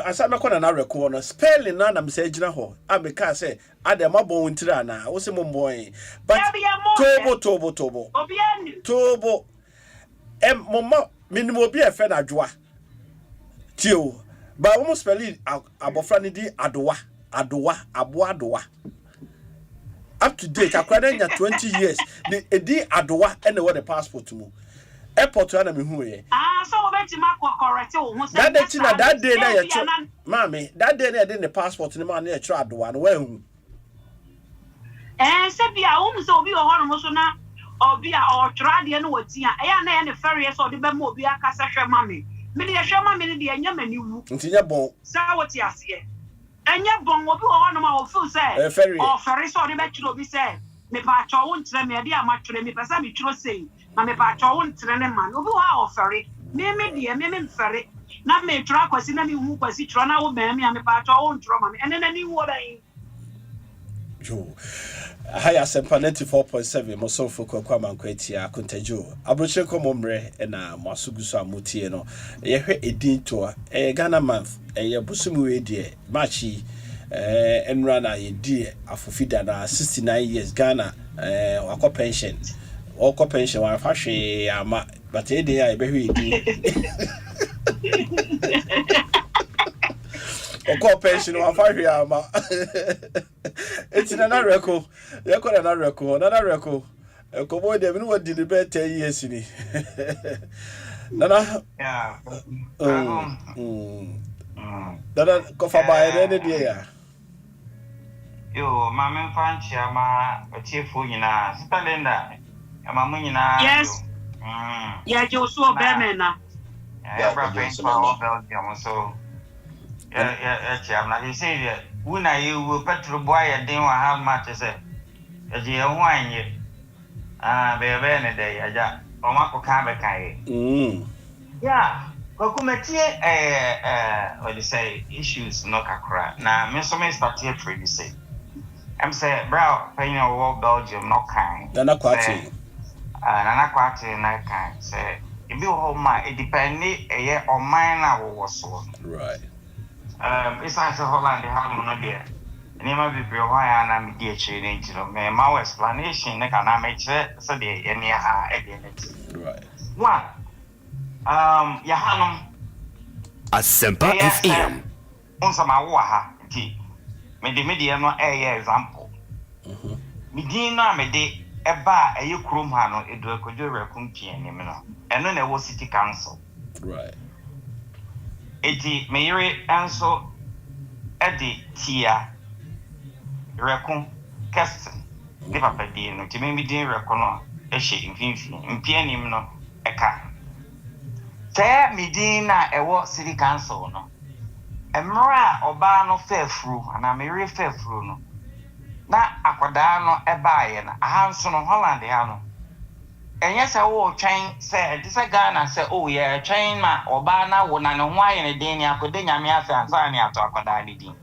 asa me kwada na record no spelling na me say gina ho abeka say adem abon ntira na wo se mo boy but tobo tobo mama minimum obi e fe na adwoa tio ba wo spelling abofra ne di adowa aboadowa up to date akwada nya 20 years the edi adowa and the passport mu airport na me hu ye so obeti ma correct wo hu that day na that day na ye cho mami that day na the passport ni ma na ye cho adowa no wa hu se bia wo so obi wo ho no so na obi a o tra de no wati a ya na ye ne ferry so de be ma obi akasa hwe mami me de hwe mami ne de enya mani wu nti nya bon sa wati ase enya bon obi wo ho no ma wo feel say ferry so de be chiro obi say me pa cho wo ntre me de ama twere me pesa me twiro sei na me pa cho wo ntre ne man obi wa ofere me de me mfere na me twira kwasi na me hu kwasi twira na wo me me pa cho wo ntro ma me ene na ni wo ban jo hi Asempa 94.7 mo so fo kwa mankwati Akonta jo Abrokyire Nkomo mre na mo asuguso amutie no ye hwe edin to Ghana month ye bosumu we die machi enra na ye die afofida na 69 years Ghana akọ pension wa fa hwe ama but e dey ya be hwe edin Oko pension wa fa hwe ama eti na reko na reko Nkomo de me no di the be 10 years ni nana yeah nana ko fa ba ne de ya yo mama fanchi ama otiefo nyina sitalenda ama mu nyina yes yeah jo so be me na yeah bra pain for Belgium so yeah chiam na he say una you petrol boy den wa how much say je ho anye be ne dey aja o ma ko ka be kai yeah ko kumetie what you say issues no kakra na me so me start here trade say I'm say bro paying over Belgium no kind nana kwati na kind say e be ho ma it depend e o mine na wo so right it's like Holland how no there any ma be ho ya na me die chire ne ntiro me ma explanation ne kana me chire so de any ha e de net right one ya hanom Asempa FM onsa ma wo ha ti me de media no example me din na me de eba eye krom ha no edu akojo rekompie ni me no eno na wo city council right eti me yire enso edi tia rekon kestin ne papa di no ti me din rekon no e hye mfinfin mpie ni me no eka te me din na ewo city council no emra oba no fefru ana me yire fefru no na akwada no ebaaye na ahanso no Holland ya no enye se wo twen se dise Ghana se o ye twen ma oba na wo na ne ho aye ne den ni akoda nyame afa ansa ne ato akwada ni din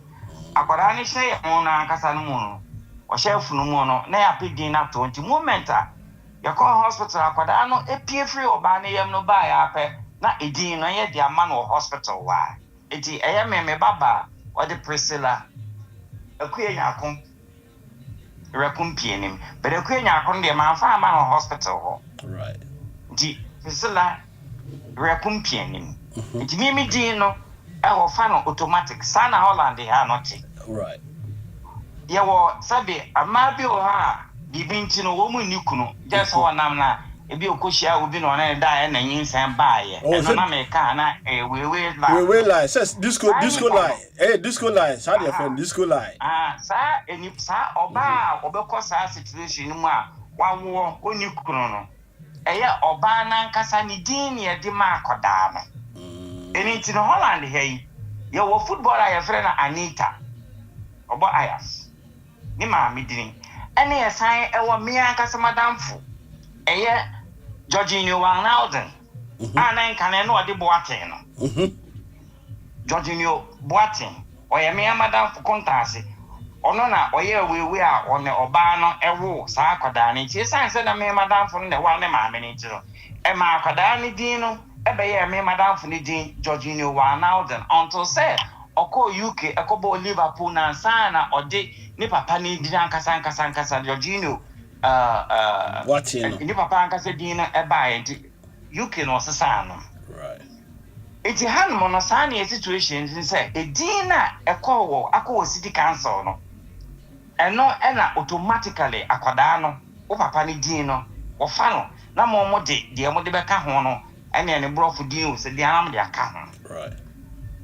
akwada ni hye mo na akasa no mu no o hye funu mu no na ya pidin na to nti moment a ya ko hospital akwada no epie free oba ne yam no ba ya pe na edin no ye dia ma no hospital wa eti eye me baba o de Priscilla akuye yakon rekumpianim but akunya akon de man fa ma no hospital ho right di Priscilla rekumpianim di mimi di no e ho fa no automatic sana Holland ha no ti right ye wo sabe ama bi o ha bibinti no wo mu nikunu just ho nam na ebi okohia obi no na da na nyinsan baaye no na me ka na we lie says disco lie disco lie how your friend disco lie sa eni sa oba obekọ sa situation mu a wawo onikunu no eye oba na nkasa ni din ne de ma akoda no eni ti no Holland hey ye wo footballer ye frɛ na Anita obo Ayas ni ma mi din ene ye san ewo mi ankasa madamfo eye Jorginho Wijnaldum ana nkane no ode Boateng no Jorginho Boateng oye me madam for kontase ono na oye wewe a one oba no ewo sa akwada ni ti san se na me madam for ne wa ne ma me ni tiro e ma akwada ni din no e be ye me madam for ni din Jorginho Wijnaldum until say oko UK ekobo Liverpool na sana ode ni papa ni din ankasa Jorginho what you know ni papa ankasa din na e ba enti UK no sesa no right eti han mo no sa na situations say e din na ekowo akọ city council no eno ena automatically akwadaa no wo papa ne din no wo fa no na mo de mo de beka ho no ene ne brofo din o se de anam de aka ho right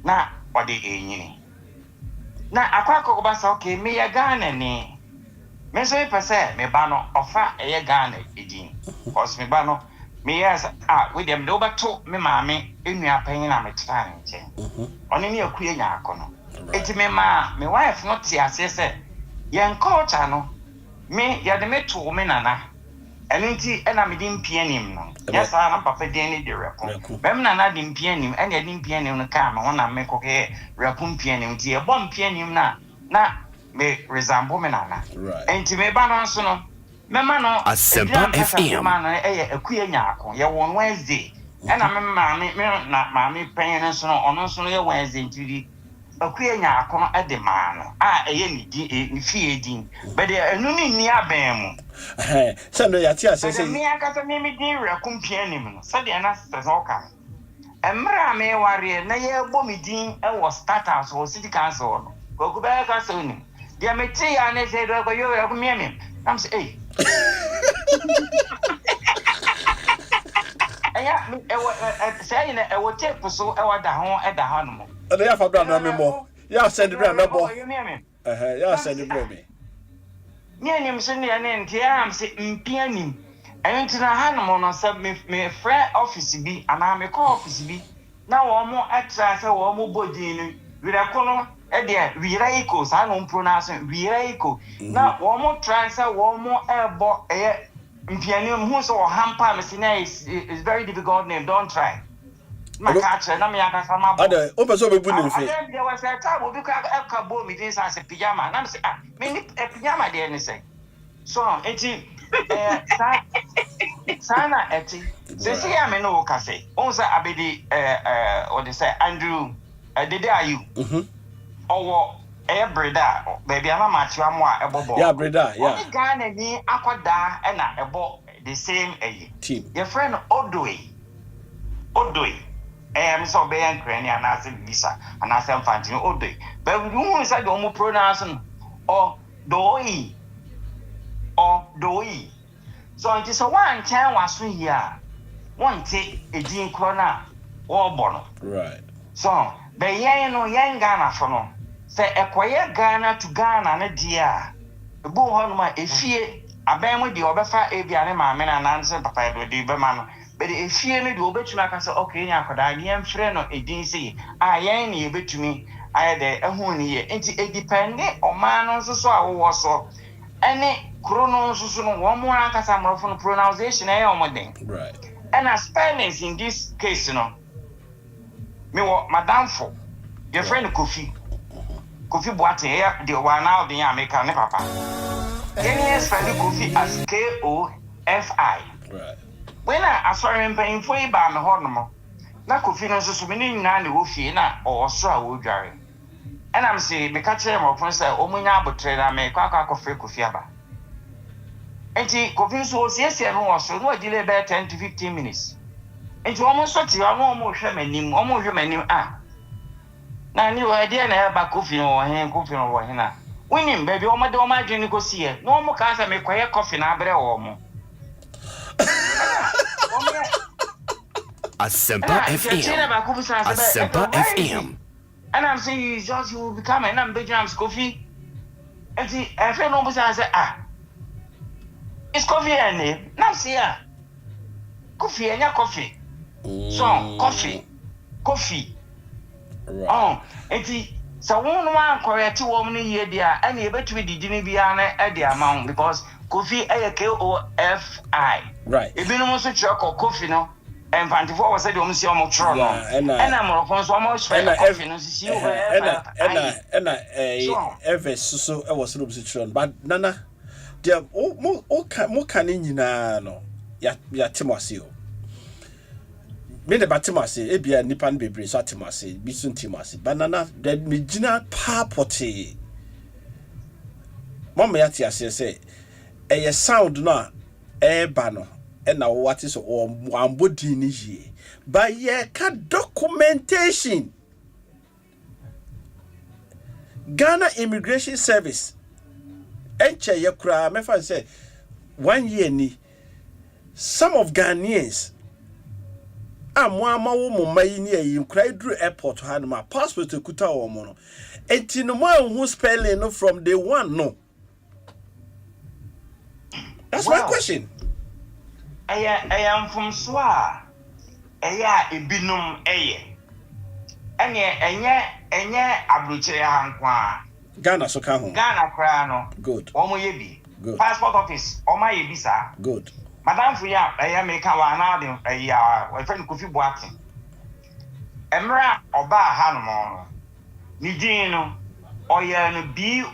na ode enyini na akwakọ ba sa okay me ya Ghana ni me so pese me ba no ofa eye Ghana edin cause me ba no me yes we dem do bato me maame enua panyin na me try nche oni ne akuye nya akono eti me wife no ti ase se yen culture no me ya de me to me nana eno nti ena me din pianim no yes na papa din ni de repo mem nana din pianim ena din pianim no ka ma na me ko ke repo pianim ti e bom pianim na me resemble me nana enti me ba no so no me ma no Asempa FM ma no akuye nya akon ye won Wednesday ena me maame pen so no ono so no ye Wednesday nti akuye nya akono ede ma no eye ni di ni fie din but enu ni aban mu se no ya ti asese me akata me din rakumpia nim no se de na sezoka emra me ware na ye bo mi din e wo starters wo city council no gogo be ka so ni de me ti ya ne se do ko yo rakumia am say aya say na e wo tape so e wo da ho no and ya fa bra na me mo ya send bra na bo ya send bra me me anim so ne ne ntia am se mpianim enti na ha no no se me friend office bi ana me call office bi na wo mo atra se wo mo bodin ni wira kono e de wira iko sa no pronounce wira iko na wo mo try se wo mo ebo mpianim hu so hampa me se na is very difficult name, don't try. My catcher, na me aka sama bo. Ada, o person be bu ni fe. There was a time we could have bo me this as a pyjama. Na me say me ni pyjama there ni say. So, enti sana eti. Se ya me no ka say. On say abedi what they say Andrew dede ayu. Owo breda baby ama machi amu a ebobo. Yeah, breda, yeah. Only Ghana ni akwada e na ebo the same team. Your friend Odoi. So be an cranny and Asim Visa and Asempa Odoi. But you say the omu pronounce or doi. So it is a one time was here. One take a Jean Corona or Bono. Right. So the young Ghana for no. Say acquire Ghana to Ghana and a dear. The boo on my fear. I bang with the Obefa Abiana, my men and answer Papa with the Berman. But if you need to bet you like I say, okay, I could I am friend or a DC. I ain't you bet to me. I had a honey, and it dependent on man also so I was so. Any chronos one more anchor from pronunciation, right. And as Spanish in this case, me what Madame for your friend Kofi Boate, the one now the American papa. Can you spell Kofi as KOFI? Right. When I saw him paying for a bar, no, na Kofi no so many nanny woofy na or so I would carry. And I'm saying, me catch him of friends, Omunya Butreda, make Kofi Aba. And he Kofi was yes, and was so no delay about 10 to 15 minutes. And you almost thought you are almost human, almost human. Now, new idea about Kofi or him, Kofi or Hina. Winning, baby, all my doma drink go see it. No more cars, I make quiet coffee na bre or more. Asempa FM. And I'm saying, George, you will become a number jams coffee. And see, I feel almost as it's coffee and name. Now, see, coffee and your coffee. So, coffee. Right. Oh, and see. So one correct 2 women here there, and you bet we didn't be at the amount because Kofi KOFI. Right. If you know such or coffee no, and 24 was said almost almost wrong. And I'm almost coffee no see and ever so I was losing but Nana, there more can in no ya Timosio. Me the batimase e bia nipa no bebre so atimase bi so ntimase banana the megina papote mama ya tiase say e sound no e ba no e na wo ati so ambodi ni yie ba ye ka documentation Ghana Immigration Service enche ye kura me fan say 1 year ni some of Ghanaians amwama wo mumma yi ni ayi kura duru airport ha no ma passport ekuta wo mo no enti no mo hu spelling no from day one no. That's my question. I am from Swa. Ibinum enye Abrokyire Nkomo. Ghana so ka ho. Ghana kra no. Good. Omo yebi. Good. Passport office oma yebi sa. Good. Madam Fuya make wa na de we friend Kofi Boatin. Emra oba ha no mo. Ni din no oye no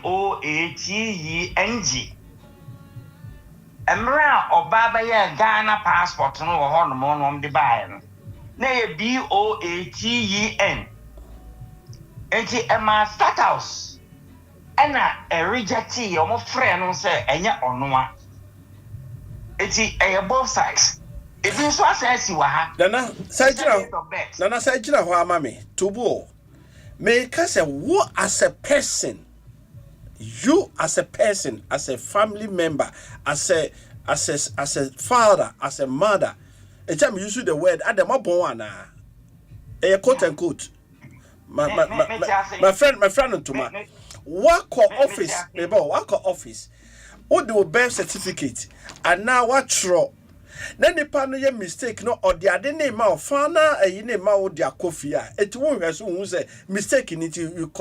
BOATENG. Emra oba ba ye Ghana passport no wo ho no mo no de bae no. Na ye BOATEN. Enti ema status ena rejecti omo frɛ no sɛ enye onoa. Enti both sides. If you so say wa ha. Nana sajira ho amame tobo. Me ka say wo as a person, you as a person, as a family member, as a father, as a mother. A time you use the word adama bon ana. Quote and quote. My friend Ntoma. Work office, office. What do birth certificate? And now what throw? Then the partner your mistake no or the other name of fana a name out their coffee. It won't as soon say mistake in it you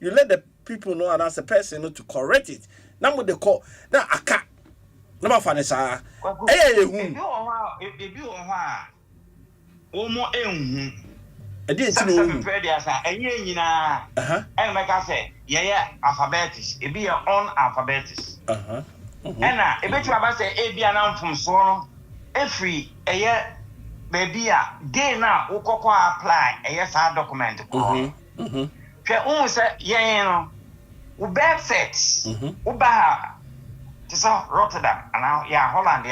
let the people know and as a person to correct it. Now what they call now a cat. Number fana sa. If you I didn't know. And like I say, alphabetics. It be your own alphabetics. And I bet you about say a be an from so every a year baby day now apply a yes document. Say birth sets uba Rotterdam and now Holland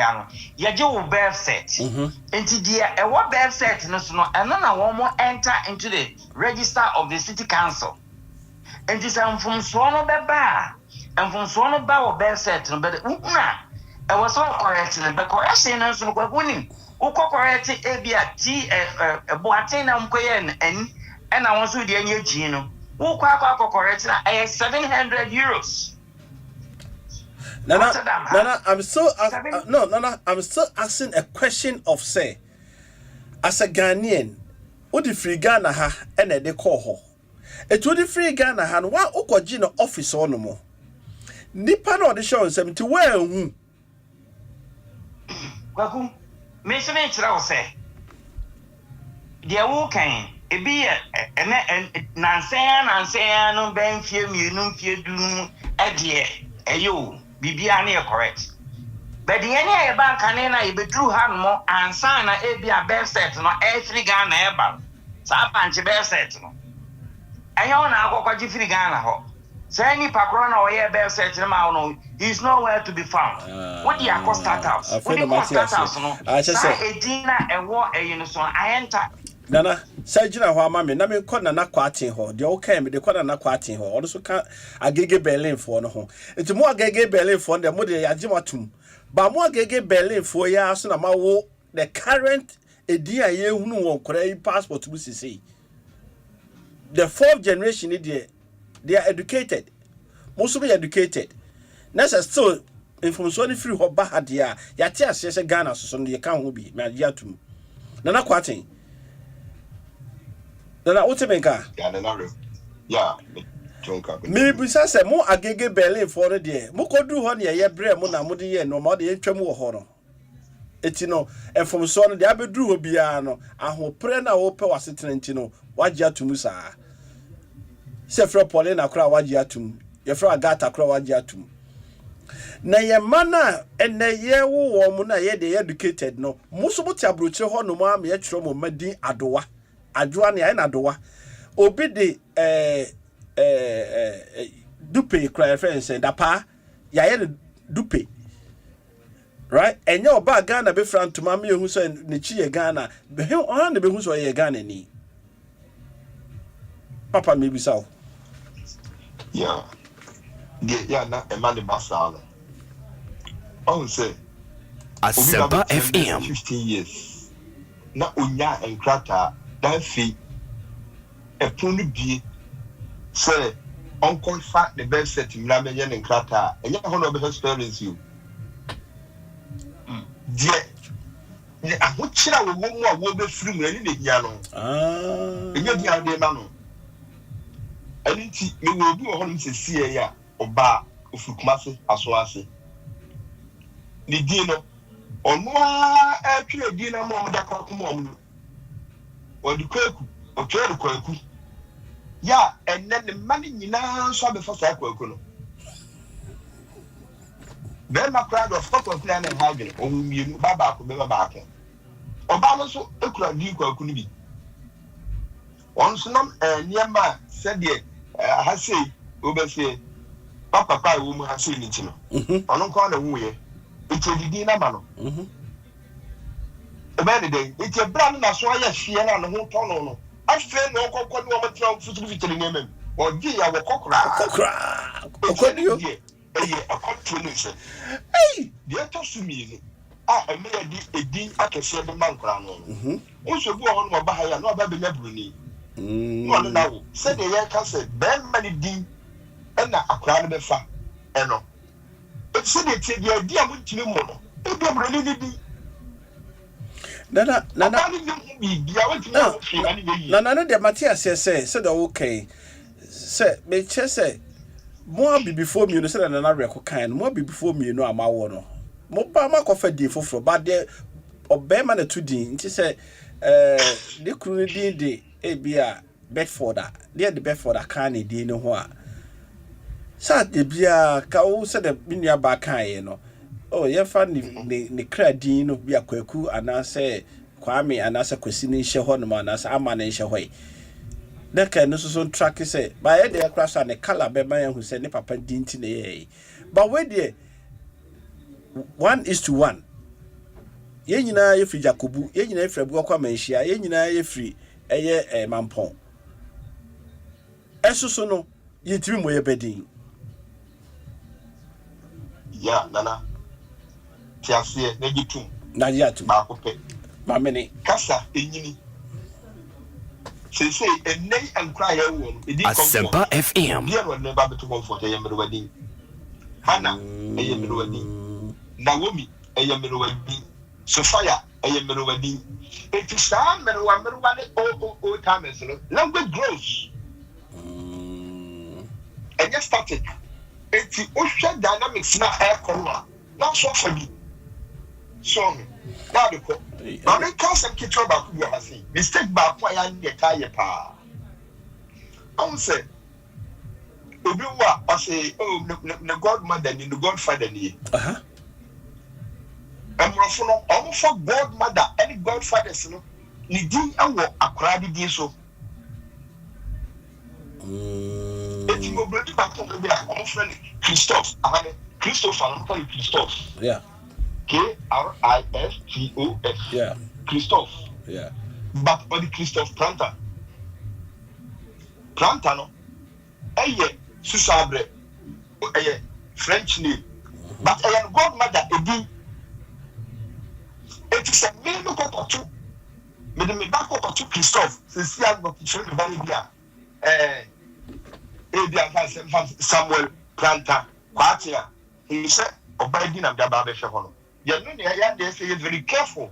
ya do birth set into dear a what birth set no and then I want more enter into the register of the city council and this I'm from Swan Baba and from Swan Bow birth set but I was all correct but correction and so winning correct T a boatin and I want to the Gino who correct 700 euros. Nana, I'm still asking a question of say, as a Ghanaian, what the free Ghana ha and they call her. It would the free Ghana ha and what Okojino office on no more. Nipa no the show 70 where Kwaku, me say, dear walking, it be a Nansan, no ben fear me, no fear doom, a dear, a you. Bibia near correct. But the any bank canena you be true hand more and sign a be a best set no every Ghana eba. Sapanchi best set no. And you na go kwaji free Ghana ho. Say any pakrona or ye best set no he's nowhere to be found. What the cost status? What the status no? I just say a dinner and war a unison I enter. Nana, Sajina ho amame na me kɔ na kwatin ho de o kan me de kɔ na kwatin ho ɔno ka agege Berlin fo no ho enti mo agege Berlin fo de mo de yagematum ba mo agege Berlin fo ya so na ma wo the current edi a ye hunu won kora yi passport bu sisi the fourth generation they are educated most of them educated na still information free ho ba ha de a ya te ase Ghana so no ye kan ho bi me agiatum nana kwatin. Nana Utemenka. Yeah, me bisa se mo agege Berlin for the day. Mo kodu ho ne ye bre mo na mo de ye no mo de twam wo ho no. Eti no from so no de abedru ho bia no ahopre na wo pe wasetena nti no wagye atum saa. Se fra Paulina kra wagye atum. Ye fra Agata kra wagye atum. Na ye mana ene ye wo mo na ye de educated no. Mo so mo ti Abrokyire ho no mo am ye kyerɛ mo madin adowa. Adwa ne na dowa obi de dupe cry friends and dapa ya ye dupe right enye oba Ghana be front to mama yehu so ne chi ye Ghana be he on de be hu so ye Ghana ni papa me bi saw yeah Yeah, na Emmanuel Basal. On say Asempa FM. 15 years. Na unya and krata that fee a punu be say uncle fat the best set in Ramayan and krata and ya honor of experience you. Dear, I would chill a woman will be free in the yano. And you're the idea, man. I need to you will do a home to see ya or bar of Fukumasi as well as the dinner. On more actually dinner mom that come or the kwaku or try the kwaku. Yeah, and then the money you now saw before Sakuno. Then my crowd of photo plan and having on you, Baba could be back. Obama so a crowd you could be. Once near my said, I say, Uber Papa Pie woman has seen it. On don't call the way. It's a dinner man. A bad day, it's a brand as why I see and who tono. I feel no cocoa woman to the name or dear our cockra. A continuation. Hey, the actor to me. I made a dean at a 7 month crown. Also go on my bahaya, no baby nebruni. No, now, said the young castle, Ben many dean and a crown of fa. And no. But said it, the idea went to mono. It don't really be. Nana, the Matthias said, okay. Say, may say, more be before me, you said another record kind, more be before me, you know, I'm our more Bama coffee day for, but there, or Bearman a 2D, she said, the crew did the ABR Bedford, near the Bedford, I can't do no what. Sat the beer, cow said a minia back, you know. Oh, you found the credit of be a kwaku, and I say, Kwame, and as a cuisine shehonman, as a man in Shaway. That can also track say, by a day across and a color bear who said, Papa didn't in the but where dear 1:1. Yenina, if you Jacobu, Yenina, if you go come and share, Yenina, if you a mampon. Eso no, you dream where you're bedding. Yeah, Nana. Tiasia, negative. Nadia to Marcope. Mammy. Casa, Inini. Say, a nay and cry a woman. Asempa FM. Dear one never to go for a yammer wedding. Hannah, a yammer wedding. Naomi, a yammer wedding. Sophia, a yammer wedding. It is time and one oh time as language grows. And just static. It's the ocean dynamics now air corona. Not so for me. So now the call. Now they can't some kitchen about who I see. Mistake by why I need a tire power. I say, Obiwa, I say, oh, the godmother and the godfather. I'm almost for godmother, any godfather, so Nidin and what a crowded deal so. It's your brother back home, we are all friendly. Christophe, Christophe, I'm calling Christophe. Yeah. Kristos. Yeah. Christophe. Yeah. But the Christophe Planta. Planta no. Susabre. French name. But I am godmother Eddie. It is a main look or two. Me back or two Christophe. Since I got to show the Valibia. Samuel Planta. Quartia. He said, Obidin of the Barber Shahono. They say very careful.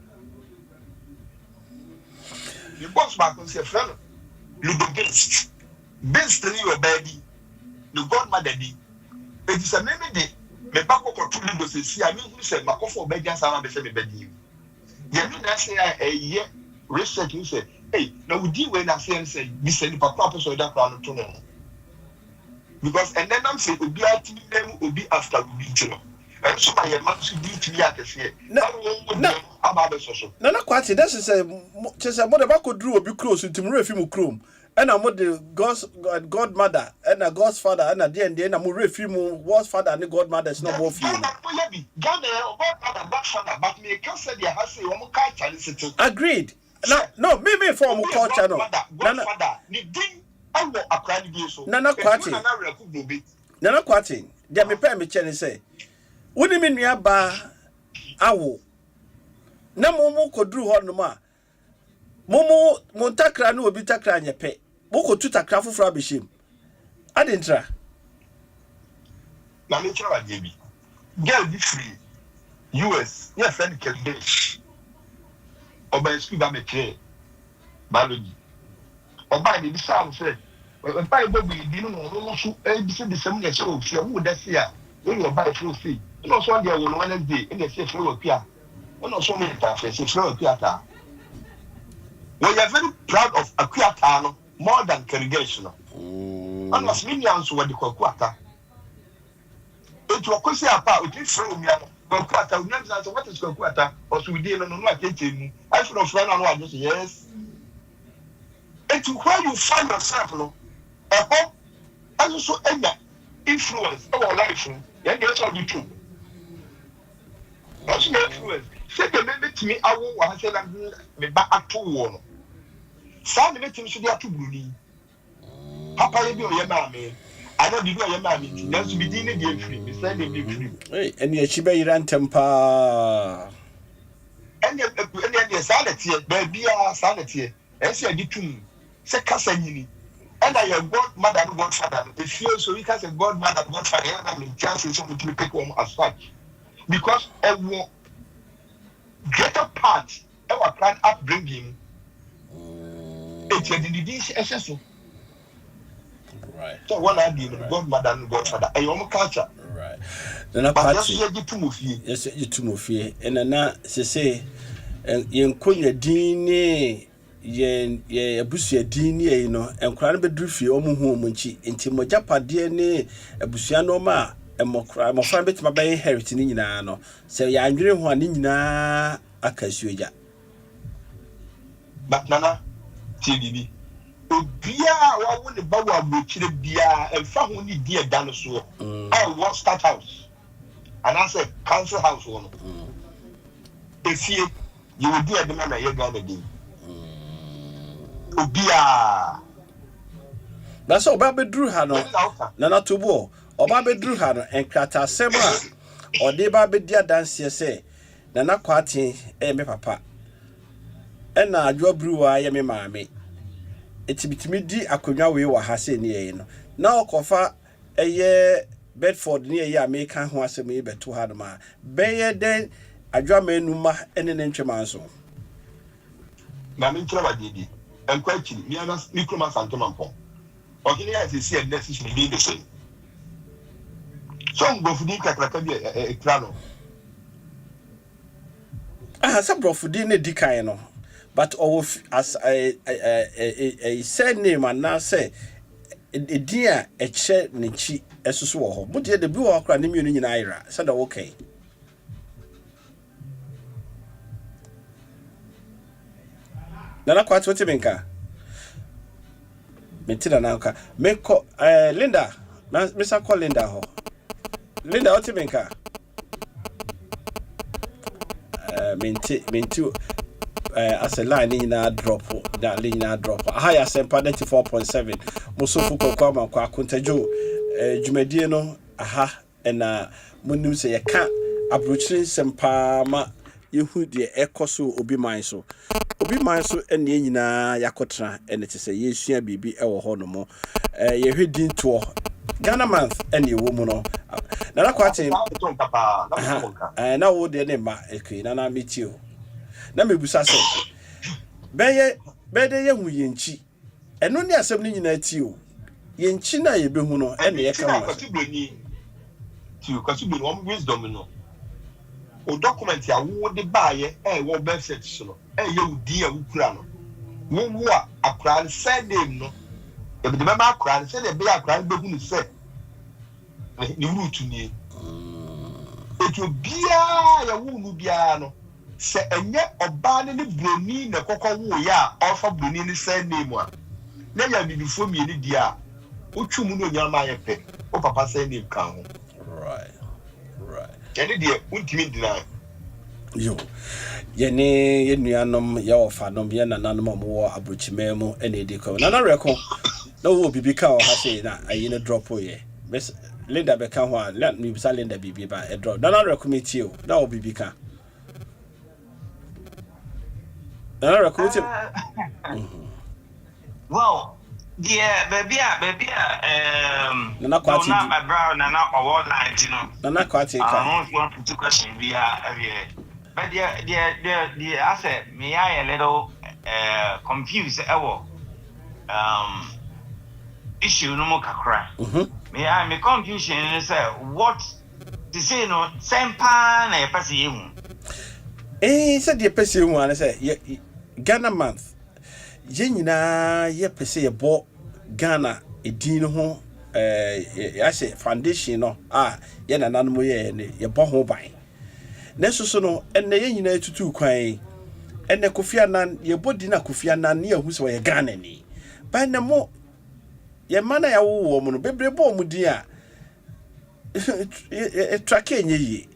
The boss back and say, friend, you the best. Best to you, baby. The godmother. It is a meme day. Me back or two windows. See, I mean, who said, Mako for baby and someone beside me, baby. You mean, I say, a year research, you say, hey, now we deal when I say, we send the papa so that crown to know. Because, and then I'm saying, Obi after we beat you. And so I am actually to be at the fear. No, quite. That's just a mother back could drew a big close to Murray Chrome. And I'm the godmother and a god's father and a dear and then I'm Murray was father and the godmother is not both you. Agreed. No, maybe for a culture. Nana Quati. dia me pɛ me kyɛ ne sɛ woni me nua ba awo na mo koduru hɔ no ma mo takra no obi takra nyɛ pɛ mo ko tu takra foforo abehim adentra na me kyerɛ wadie bi girl bi free US yeah friend Kelly oba school ba me kyerɛ biology oba de bi sa say oba e bobi di no so e bi se de sem ne so fi wo da se a wo yo oba fro fi no so dey wo no Wednesday e dey say fro wo pia no so me ta say fro wo pia ta we are very proud of Akuata no more than congregation no and was millions wo de Akuata it was kwesi apa o ti fro mi ano Akuata we never say what is Akuata or so we dey no atete I feel of friend no I just yes it's where you find yourself no also any influence our life yeah get all the truth also influence say the maybe to me awo wa say na me ba ato wo no sa me metim so dey ato bruni papa ye bi o ye ma me ana bi o ye ma me na so bi din ne dey free me say dey be free eni achi ba yira ntempa eni sa na tie ba bia sa na tie esi adi tum se kasa nyini and your godmother and godfather if you so we can say godmother and godfather and me chance so we pick one as such because every greater part our plan upbringing it's a disease so right so one idea godmother and godfather and your culture right then a party yes you to move and na say yen konya dini ye abusua din ne no enkura no beduru fie omu hu omu nchi enti mogapade ne abusua no ma emokra mofran betima ba inherit ni nyina no se ya anwere ho ani nyina akasuoja but nana tdb obia wa wo ne ba wa mochire bia emfa ho ni die da no so I want start house and I say council house one efie you will do a demand na ye ga na dey obia na so oba beduru ha no na na tobo oba beduru ha no enkrata asem a ode ba bedia danse se na na kwate me papa na adwobru wa ye me maame etibitimi di akonwa we wa ha se ne ye no na okofa eye Bedford ne ye America ho asem ye beto ha no ma beye den adwamanuma ene ne ntwema so na me ntwa wadidi and quite me and Nicomas and Tomampon. Okay, I see a message me being the same. Some go for the a crano. Some bro for dinner dicano, but as a said name and now say a dear a chair nichi as so. But yet the blue okra nimuni in Ira said okay. Nana kwat what menka metina nanka meko Linda Mr. call Linda ho Linda what menka menti as a line na drop that line na drop high Asempa 94.7 musofu kokwa ma kwa Akonta jo dwumadie no aha na munim se ye ka Abrokyire Nsempa ma yehu de ekoso obi man so ene nyina yakotra ene tese yesua bibi ewo ho no mo ye hwedin to Ghana month ene wo mu no na na kwate na wo de ne ma ekwi na metio na mebusa se bede ye hu yenchi eno ne asem ne nyina tio yenchi na ye behu no ene ye ka ho kwati blo wisdom no o document ya wo de baaye wo benefit so no ye udi ya wukura no wo a akra say name no e be ma akra say de be akra be hu ni say ni root ni eto bia ya wo nu bia no se enye oba ne broni na kokko wo ya ofa broni ni say name a na ya bibifo mi ni dia o twumu no nyama ye pe o papa say name kan ho right Any dear, ultimate deny. Yo, ye nuanom ya ofanom ye nananom mo Abrokyire mu ene de ko. Na record. No wo bibika o ha say na ayi ne drop ye. Linda beka ho let me bisa Linda bibi ba e draw na recommend you na o bibi ka na recommend well baby na kwati na brown na award line na kwati ka I don't want to question but the I said me I a little confused issue no more kakra me confusion is what to say no Asempa na pese yehu said the pese yehu an say Ghana month ye nyina ye pese ye bo Ghana edin ho ya say foundation no ye nananum ye ne ye bo ho ban na so no enne ye nyina tutu kwan enne Kofi Annan ye bodi na Kofi Annan ne yahu so ye Ghana ni ba na mo ye mana ya wo mo no bebrebo mu din a track enye yi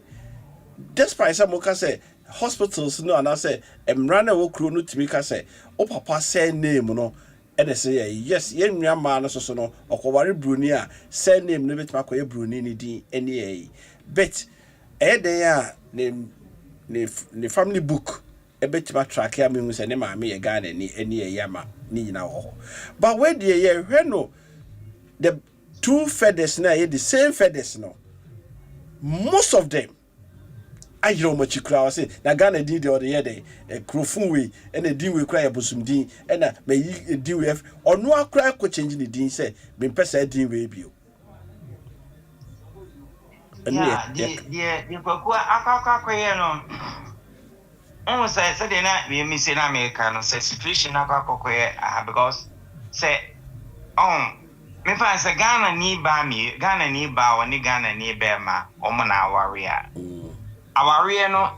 despite some ka say hospitals no and I say emra na wo kro no timi ka say o papa say name no e dey say yes ye nwa ma no so no okoware bruni a say name no betima akoye bruni ni din ene yi but den a ne family book e betima track ya me hu say ne ma me ye Ghana ni ene ye yama ni nyina wo but where dey ye hwe no the two feathers now the same feathers no most of them I don't much crowd say na Ghana did the other year dey crofun we and the din we cry abusum din and na me yi din we or no akra ko change the din say me pesa din we bio the kokua akakwa ye no on say dey na me say na America no say situation akakwa ye because say me fa say Ghana ni ba woni Ghana ni be ma omo na aware a aware no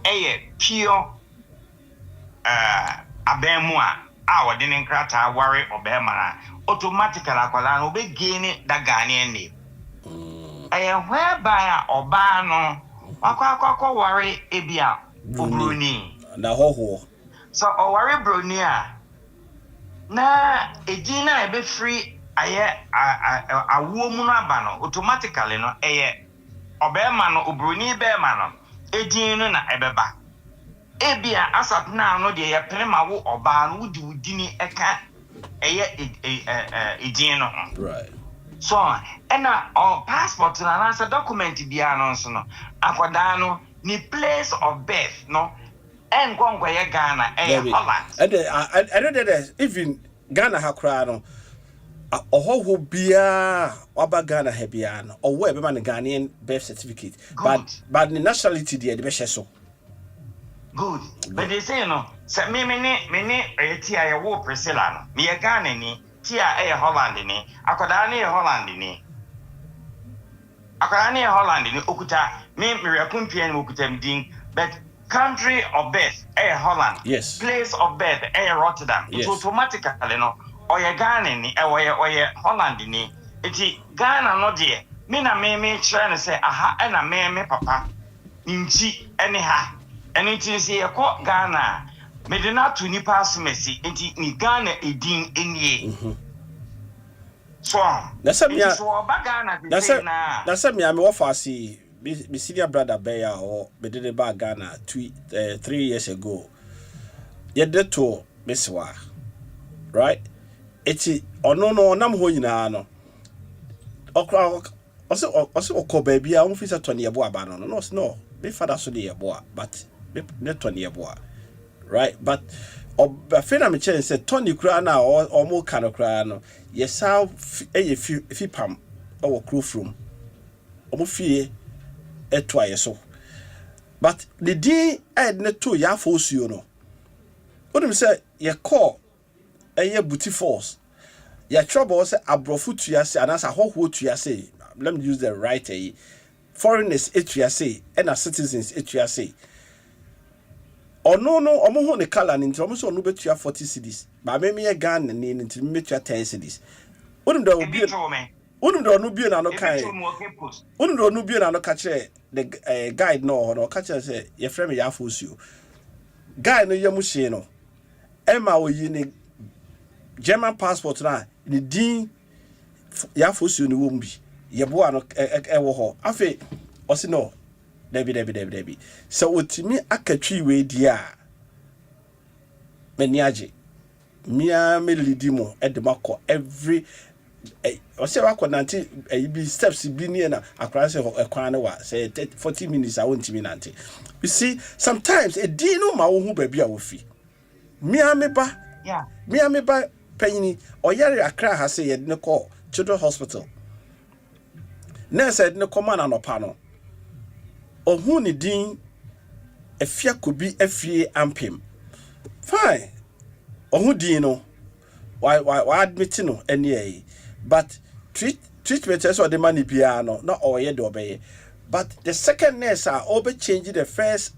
pure abemu a wode ne nkrata aware obema na automatically akwala no be gain da Ghana ni whereby oba no akwa ware ebia obroni na hoho so oware broni a na edina ebe free aye awo mu no aba no automatically no obema no obroni be ma no edin no na ebeba ebia asat na no de ye prema wo oba no wudi wudini eka edin no right so ena passport na answer document bia no so no akoda no ni place of birth no engongwa ye Ghana Holland I know that even Ghana hakra no ohoho bia waba Ghana ha bia no owo e be man Ghanaian birth certificate but the nationality there the be so good but they say no say me eti aye wo Priscilla no me Ghana ni ti a Holland ni akoda na Holland ni okuta me repumpia ni okuta mdin but country of birth Holland yes place of birth Rotterdam yes. It's automatically no oye Ghana ni oye Holland ni eti Ghana no de me na me try no say aha na me papa nti ene ha ene ti say e ko Ghana me de na to nipa asomesi enti ni Ghana edin enie so na say me so oba Ghana na say me am wo fasi me senior brother Beya or me did ba Ghana 3 years ago ye de to meswa right eti ono nam ho nyina no okra oso okoba bia on fisa tone yebo aba no me father so de yebo but me tone yebo right but obafena me chen say tone kura na o mo kan kura no yesa fi pam o kro from omo fie eto ayeso but the din ed ne to ya fosuo no onim say ye call buti force ya trouble say abrofu tuase anasa hoho tuase let me use the right foreigners etuase and citizens etuase no omo ho ne color ni nti omo so no betua 40 cedis ba me ye Ghana ni nti me betua 10 cedis onim da obi onim da no bi na no kai onim da no bi na no ka kire the guide no ka kire say ye frame ya fosuo guy no yamu hye no ema oyi ni German passport na ni din ya fosuo ni wom bi yɛboa no ɛwɔ hɔ afi ɔsi no debi so otimi akatwi we dia mani age mia me lidi mo edemako every ɔsɛ wakɔ nante bi steps bi ne na akora sɛ ɛkwan ne wa say 40 minutes I won't me nante. You see sometimes a dino ma wo hu ba bia wo fi mia me ba panyini ɔyare akra ha sɛ yɛde ne kɔ children hospital nurse yɛde ne kɔ ma na nɔpa no ɔhu ne din afia kobi afie ampem fine ɔhu din no wa admit no ɛne but treatment is what the money piano not all ye do obey. But the second nurse are over changing the first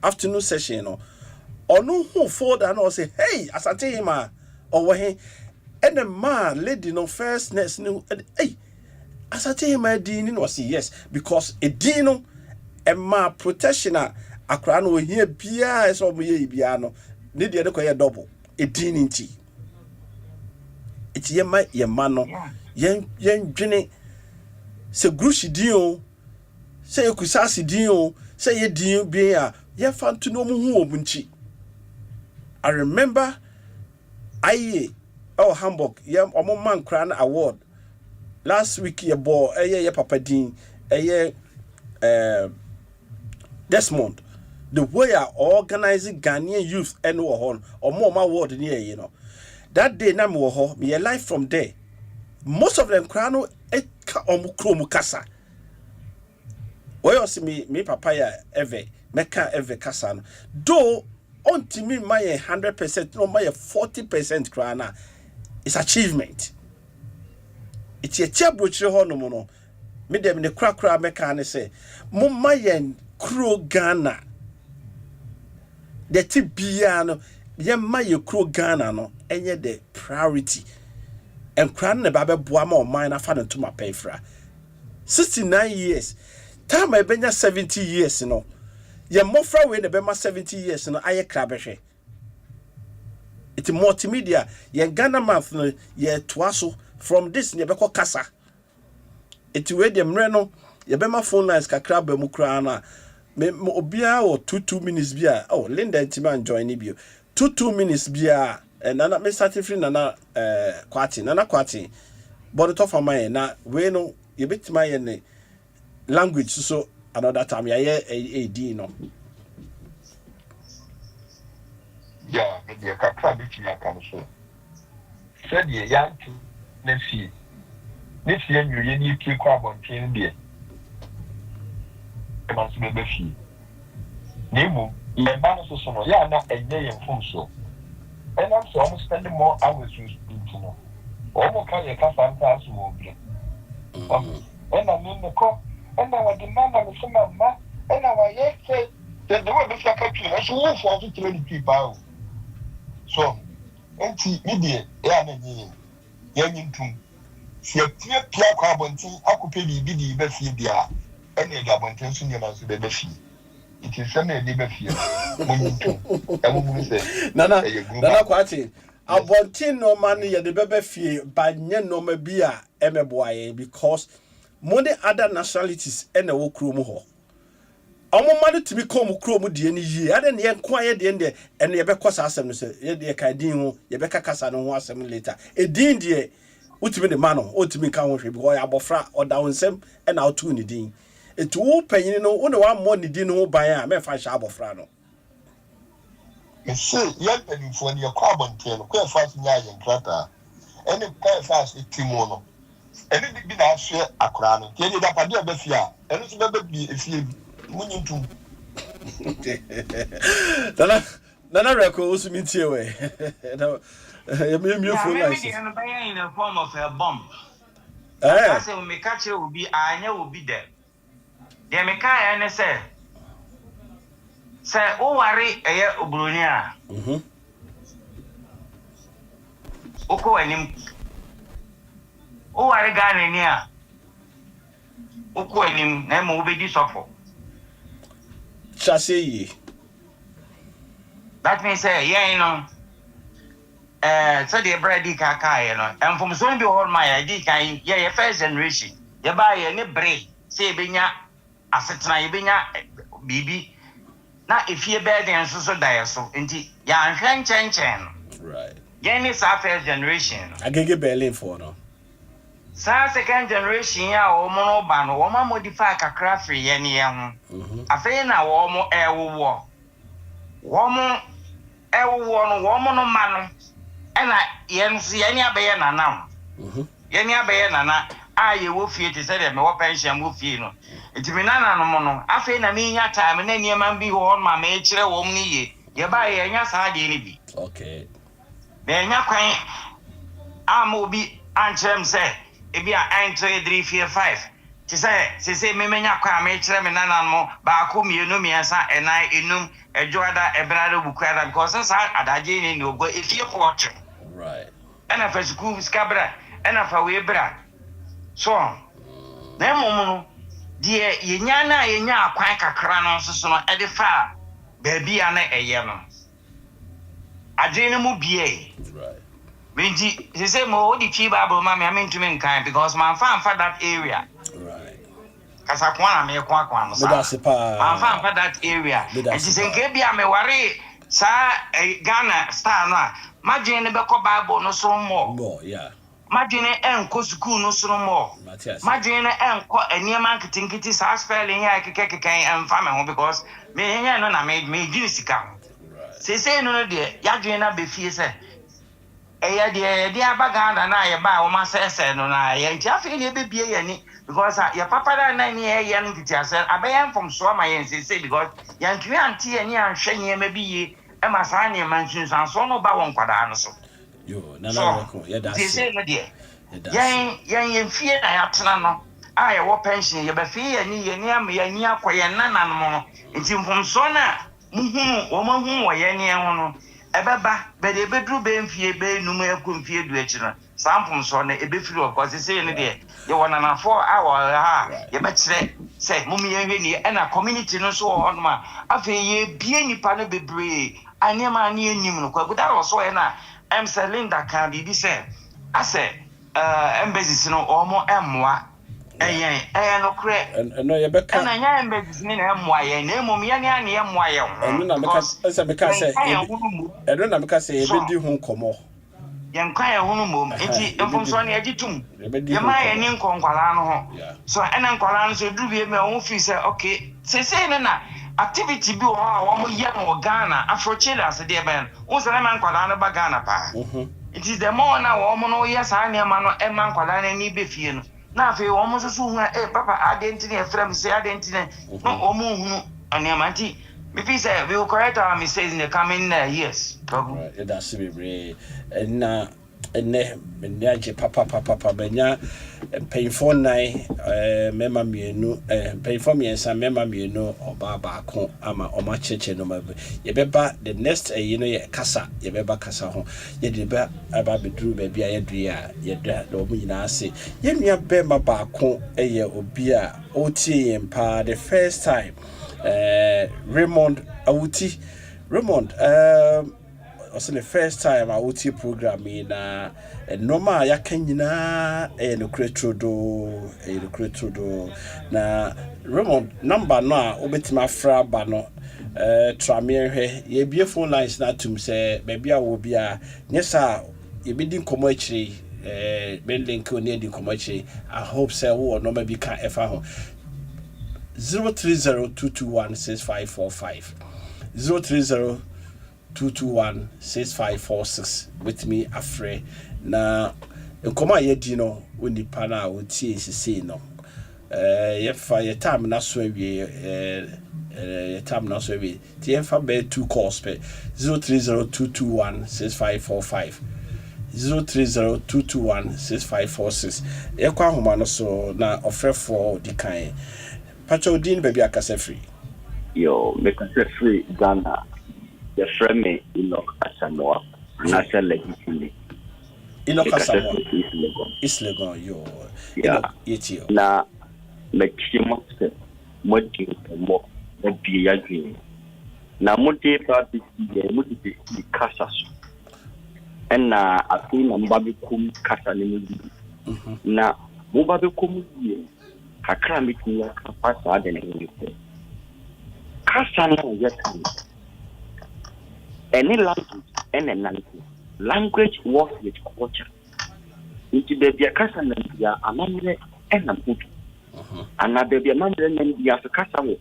afternoon session or no who for that no say hey asante him or he and the man lady no first nurse no hey asante him din no say yes because a dino a ma protection akra no here bia so mo ye bia no need de ko ye double a din nti it's ye ma no yen dwene se grushi din o se ekusasi din o se ye din bi a ye fanto no mu hu obunchi. I remember Hamburg ye omo man crown award last week ye bo ye papa din Desmond the way are organizing Ghanaian youth and or more award near you know that day na me wo ho me live from there most of them crano eka omukro kasa why you see me papa ya meka ever kasa no do onti me my 100% no my 40% crana it's achievement it's a chebrochire ho no mo no me dem ne krakra meka ne say mo mayen kro Ghana the tibia no ye maye kro Ghana no enye the priority and crown ne babe boa ma o man afa no to ma pefra 69 years time e benya 70 years no ye mofra we ne be ma 70 years no aye krabehwe it multimedia ye Ghana month no ye toaso from this ne be ko kasa it we dem re no ye be ma phone lines kakra ba mu kra na me obia o 2 minutes bia Linda Ntima join ni bio 2 minutes bia nana me certificate nana kwati but to for my na we no ye betima ye ne language so another time ye AD no yeah me dey kakra bi ti aka so said ye yanti na fie nwie ni ki kwa bonten de e man so be fie nemu ye ba no so no ya na enye ye mfom so and I'm so almost spending more hours with people. Almost can you cast and pass over. And I mean the call, and I was demand of some mamma, and I was yet say that the word is like a key, as you for 20 people. So, empty idiot, young too. See a clear carbon tea, I could pay the biddy best idea, and a carbon tension you must be the best. It is Sunday never fear. Nana kwati abontin no man ye de bebe fie ba nye no ma bia emeboaye because money other nationalities ene wo krom ho omo mane timi kom krom de ni yie ade ne yenko aye de ende ene ye bekosa asem no se ye de ka din ho ye beka kasa no ho asem later e din de utimi de mano utimi ka ho hwe because abofra oda wonsem ena otu ni din etu wo panyin no wo ne wa mo ni din ho ban a me fa sha abofra no me say young people for your carbon tail quite fast nya yen krata any quite fast timo no any bi na hwe akora no tie da pade obafia eno so be bi efie munyintu nana reko usumi tie we na me for life in the form of a bomb I say we catch it will be anya will be there ye me ka ene say o wari eye obroni a oko anim o wari Ghana ni a oko anim na mo obedi sofo chase yi that means say you know so the brady kaka you know and from so be all my ID kan ye first generation yɛba yɛ ne bere sɛ yɛbɛnya asetena yɛbɛnya biribi na efie bɛɛ de nso so da yɛ so nti yɛanhwɛ nkyɛnkyɛn no right yɛn ne saa first generation no agege Berlin for no saa second generation a wɔn no ba no wɔn modify kakra firi yɛn ne yɛn ho afei na wɔn ɛwowɔ no wɔn no ma no ɛna yɛn nso yɛn abɛyɛ nanam yɛn abɛyɛ nana a yɛwɔ fie te sɛ deɛ mɛwɔ pension wɔ fie no nti me nana no mo no afei na menya time na nneɛma bi wɔ ma mɛkyerɛ wɔn ne yie yɛba yɛnya saa deɛ ne bi okay bɛnya kwan ama obi ankyerɛ m sɛ ebi a ɛntre 3 4 5 te sɛ memenya kwan mɛkyerɛ me nana no baako mmienu mmiɛnsa ɛnan enum ɛdwoada ɛbrada bukuada because saa adagye ne ogo efie pɔtwe right ɛna fa school skabra ɛna fa we bra so na mmom no die yenya na yenya akwan kakra no so no ɛde fa baabi a na ɛyɛ no agye ne mu bie right binti say mo odi fi bible ma me ntumi nkan because man fa that area right kasa kwa na me kwa no sa man fa that area and say nke bia me ware sa Ghana star no a magye ne bɛkɔ bible no so mo yeah magye enko school no so mo magye ne enko eniema nkitinkiti sa spelling ya kekeken emfa me ho because me nya no na me dwiri sika say no de yadwe na be fie say eya de abaga na ye ba wo ma sese no na ye nti afi ne be bie ye ni because ya papa da na ni ye no nkiti ase abayan from so ma ye say because ya ntwi anti ye ni anhwe nye ma bi ye e ma sa ne man sunsan so no ba won kwada no so yo na ko ye da say no de yen fie na ya tena no a ye wo pension ye ba fie ye ni am ye ni akoye nana no nti mfom so na muhu wo ma hu wo ye ni ho no ebeba bede bedru be mfie be num akomfie du achi no sampum so na ebefiri of course say ne de ye wona na 4 hour ha ye be kire say mum ye hwe ni e na community no so ho no ma afa ye bie nipa no bebre anema na enyim no kwa guda ro so ye na em Celinda kan bibi say ase embassy no omo emwa no kre no ye beka na nya embassy ni na emwa ye na emom ye ne ana emwa ye no na beka say no na beka say e be di hu komo yen kwa ye hunu mom enti emfom so na agitum ye ma ye ni nkonkwala no ho so ena nkwala no so duru bi me o fi say okay say na activity bi o ha wo mo ye no Ghana Afrochile as de ben o se na man nkwala no ba Ghana pa it is the more na wo mo no ye sa na ma no e man nkwala na ni be fie no na afi wo mo so hu papa identity e frame say identity no o mo hu anemanti me feel say we will correct our mistakes in the coming years right that's be and menyaje papa benya payful 9 mema mienu payful miensa mema mienu oba baako ama oma cheche no ma ye beba the next you know ye kasa ye beba kasa ho ye de ba aba bedru ba bia ye dua ye da do mu nyina ase ye nua be ma baako ye obi a otie yempa the first time Raymond Awuti Raymond also the first time I would see program in normal ya kanyina no cretrodo na Raymond number na obetima fra ba no tramie hwe ye bie phone lines na tum say baby a wo bia nyesa ye bedi nkomo akiri ben link oni edi nkomo akiri I hope say wo no ma bi ka efa ho 0302216545 03022165546 with me afre na nkoma yedi no onipa na otie sisi no ye fa ye time na so awie ye time na so awie ti ye fa be 2 calls pe 03022165545 03022165546 ye kwa homa no so na ofrefo di kan Pacho din baby akase free yo make us free Ghana. The frame Asamoah, national legitimate. Asamoah is Legon, yo. Yeah, na maximum motive more than be agreeing. Na motive party, motive Casas. And I think I'm Babikum Casanim. Na Moba be come here. Kakra meeting ya kapasa de ne. Kasa na yet. Any language works with culture. Into the kasa na ya amamre ena mutu. Ana bebe amamre na ya kasa wo.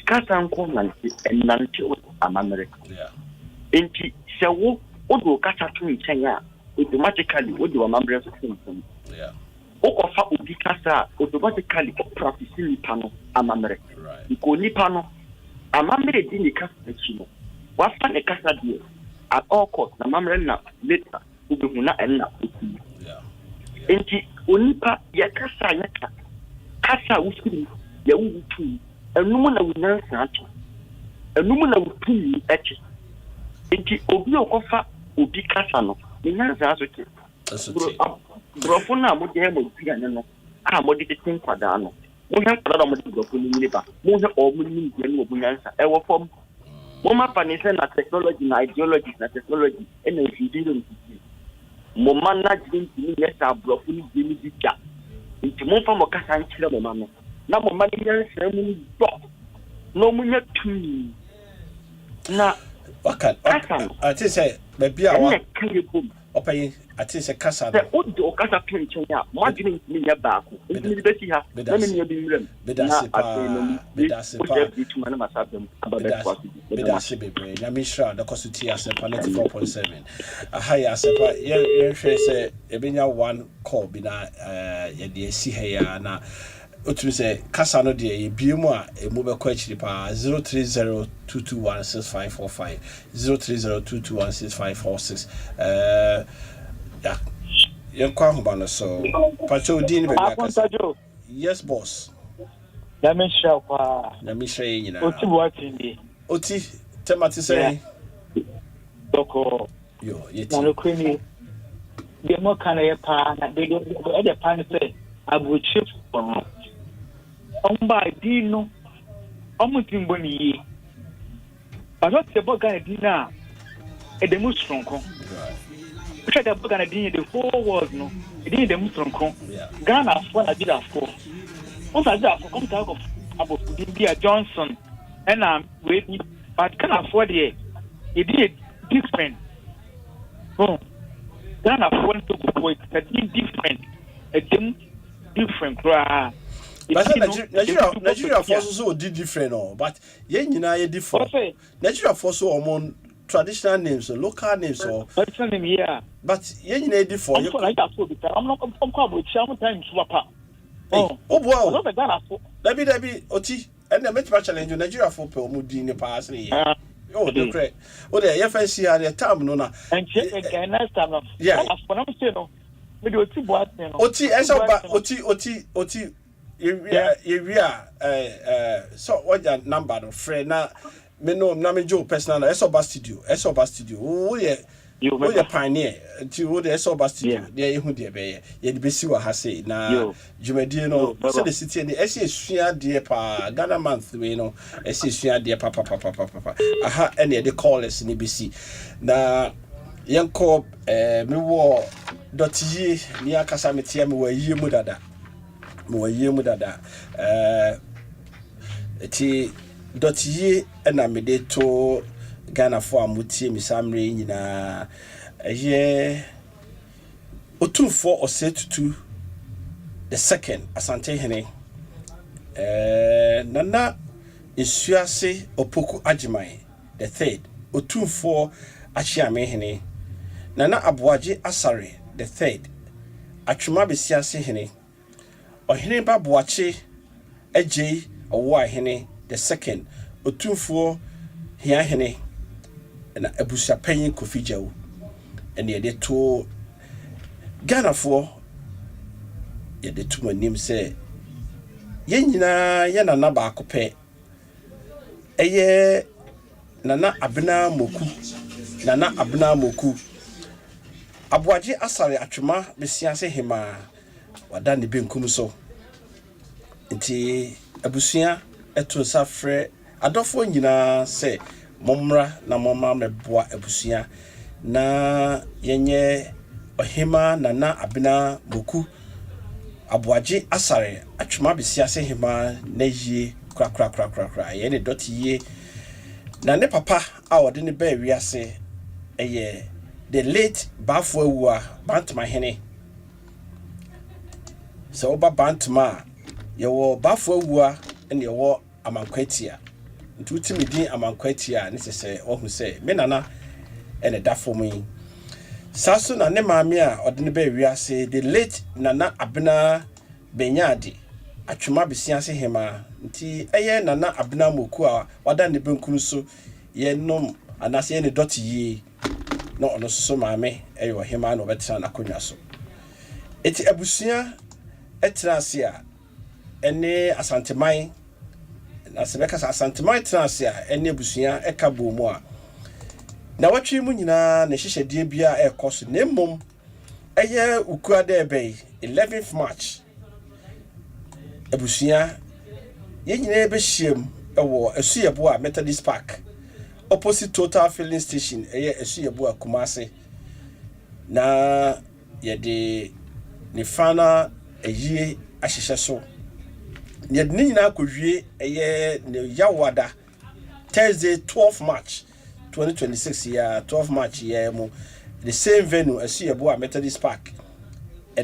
Kasa nko na enante amamre. Yeah. Into se wo odo kasa to nchen ya automatically odo amamre so fen. Yeah. Okofa obi kasa automatically practice ni pano amamre. Right. Iko ni pano amamre di ni kasa chino. Wafa ne kasa die at all cost na mamre na later ubi na enna uti. Yeah. Enti onipa ya kasa usiri ya wutu enum na wunansa ato enum na wutu eche enti obi okofa obi kasa no nyansa aso ke brofo na mo de mo biane no a mo de tin kwada no mo hwe kwada mo de brofo ni ni ba mo hwe o mo ni ni no bunyansa e wo fom Mama panise na technology na ideology na technology ena ifidiro nti. Mama na jin ni yesa brofo ni jini dika. Nti mo fa mo kasa nchire mama no. Na mama ni yansa mu do. No mu nya tu. Na Waka. Ati say baby a wa. Open ati say kasa no. Se odo kasa pinchen ya. Mo adwene ni nya baako. Nti beti ha. Na me nya bi mrem. Bedase pa. Bedase bebre. Na misha da kosuti Asempa 94.7. Ahaya Asempa ye hwe say ebenya one call bi na ye de si ha ya na otu say kasa no de ye biemu a emu be kwa chiri pa 0302216545 0302216546 ya yenkwa hoba so pacho din be Akonta. Yes boss. Na me share kwa. Na me share nyina. Oti watindi. Oti temati say. Doko. Yo, yeti. Na no kwini. De mo kana ye pa na de de pa ni say Abrokyire Nkomo. Omba dino. Omutimbo ni yi. Aso te boga dina. E de musronko. Right. The book and the whole world no. It didn't the musronko. Ghana for na did afko. Once I did come talk of about India Johnson and wait but can afford it. It did different. Oh, Ghana for to go it different. A different cry. But Nigeria forces so did different no, but yen nyina different. Nigeria force so traditional names or local names or traditional name yeah. But yen nyina different. I'm not about time swapper. Oh wow. No be Ghana for. Dabi oti and the match challenge Nigeria for pe omudi ni pass ni. Oh the correct. Oh the FNC at the time no na. And check again next time no. Yeah. For am say no. We do oti boat no. Oti Asempa oti so what your number no friend na me no na me Joe personal Asempa studio oh yeah you pioneer ti wo the Asempa studio there ehu de be ye de besi wa ha say na jumadi no so the city ni esua de pa Ghana month we no esua de pa aha ene de callers ni besi na yanko me wo dotiye ni akasa metia me wa yie mu dada eti dotiye na me de to Ghana for amutie mi samre nyina ye otumfo osetutu the second asante hene nana isuase opoku agimai the third otumfo achiame hene nana aboaje asare the third atwuma besiase hene ohene baboache agye owo ahene the second otumfo hia hene na abusia panyin kofijawo ene ye de to Ghana for ye de to manim say ye nyina ye nana ba akopɛ eye nana abena moku aboaje asare atwema besiase hema wada ne benkum so nti abusia eto safre adofo nyina se momra na moma meboa abusia na yenye ohima nana abena moku Aboagye asare atwema besiase hema na yie kra ye ne dot yie na ne papa a ode ne ba wiase eye the late Bafo Awua Bantama hene so oba Bantama ye wo Bafo Awua ene ye wo Amankwatia ntutimi din Amankwatia ne sese ohu se me nana ene dafo mu saso na ne maame a ode ne ba wiase the late Nana Abena Benyadi atwema besiase hema nti eye Nana Abena Moku a wada ne benkunu so ye nom anase ye ne dot yie no ono so maame eyo hema no betra na konwa so eti abusua etrase a ene asanteman na sebeka asanteman trase a ene abusua eka bomu a na watwe mu nyina na hyehyedie bia ekoso na mmom eye ukuada ebe 11th March abusua ye nyina ebe hiem ewo asuyebo a Methodist Park opposite Total Filling Station eye asuyebo a Kumase na ye de ne fana eyie ahyehye so ye de nyina akɔwie eye ne yawada Thursday 12 March 2026 ya 12 March ya mu the same venue asuyebo a Methodist Park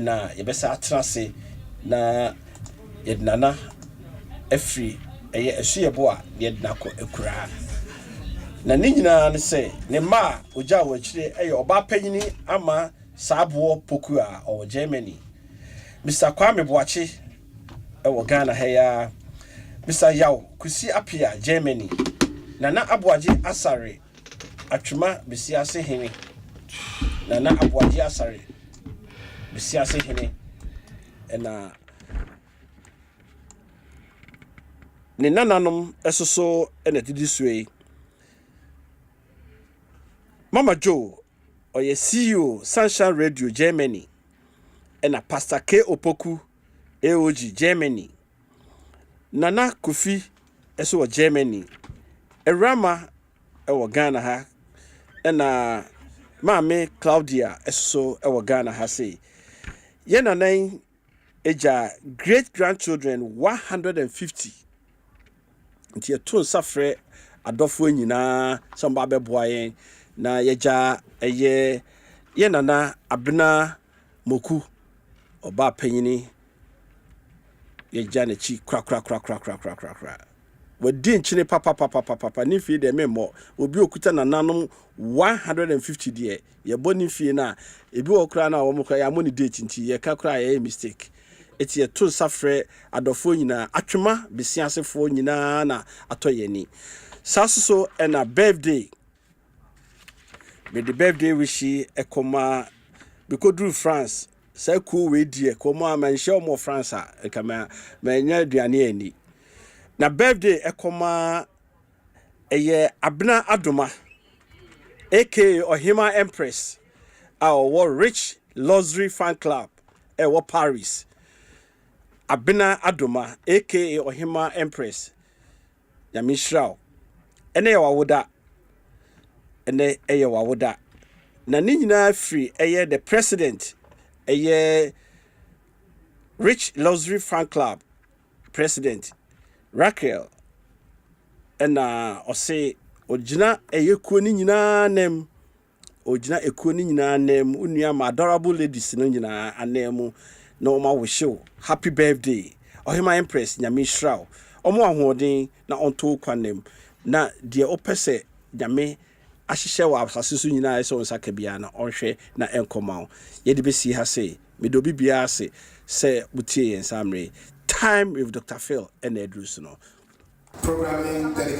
na ye besa atrase na ye nana afri eye asuyebo a ye nako ekura na ne nyina ne se ne ma oja wachire eye oba panyini ama saabo poku a o Germany Mr. Kwame Boache ewo Ghana heya Mr. Yaw kusi apia Germany Nana Aboagye asare atwema besiase hene Nana Aboagye asare besiase hene na ne nananom esoso ena didi suei Mama Joe oye CEO Sunshine Radio Germany ena Pastor K Opoku AOG Germany Nana Kofi eso Germany Erama ewo Ghana ha ena Mame Claudia eso ewo Ghana ha say ye nanan eja great grandchildren 150 nti eto safre adofo nyina somba beboa yen na yeja eye ye Nana Abena Moku oba panyini yeja na chi kra wadi nchine papa ni fie de memmo obi okuta nananom 150 de ye boni fie na ebi okra na wo mokra ya money date nti ye ka kra ye mistake eti to safre adofo nyina atwema besiasefo nyina na atoyeni saso na birthday be the birthday wishi ekoma bekodru France say cool we die koma manhye mo France a kama manya aduane ani na birthday ekoma eye Abena Adoma aka Ohima Empress our rich luxury fan club ewo Paris Abena Adoma aka Ohima Empress Yamishrao ene yawoda ene eye wawoda na ni nyina free eye the president eye rich luxury fan club president Raquel ena ose ogina eye kuo ni nyina nem ogina ekuo ni nyina nem unua ma adorable ladies no nyina anemu na oma wo show happy birthday Ohima Empress nyame shrao omo ahoden na onto kwanem na de opese nyame ahyehye wa asase so nyina ese onsa ka bia na onhwe na enkoma ye de besi ha se medobi bia se butie yensamre time with Dr. Phil and Edrus no programming dedicated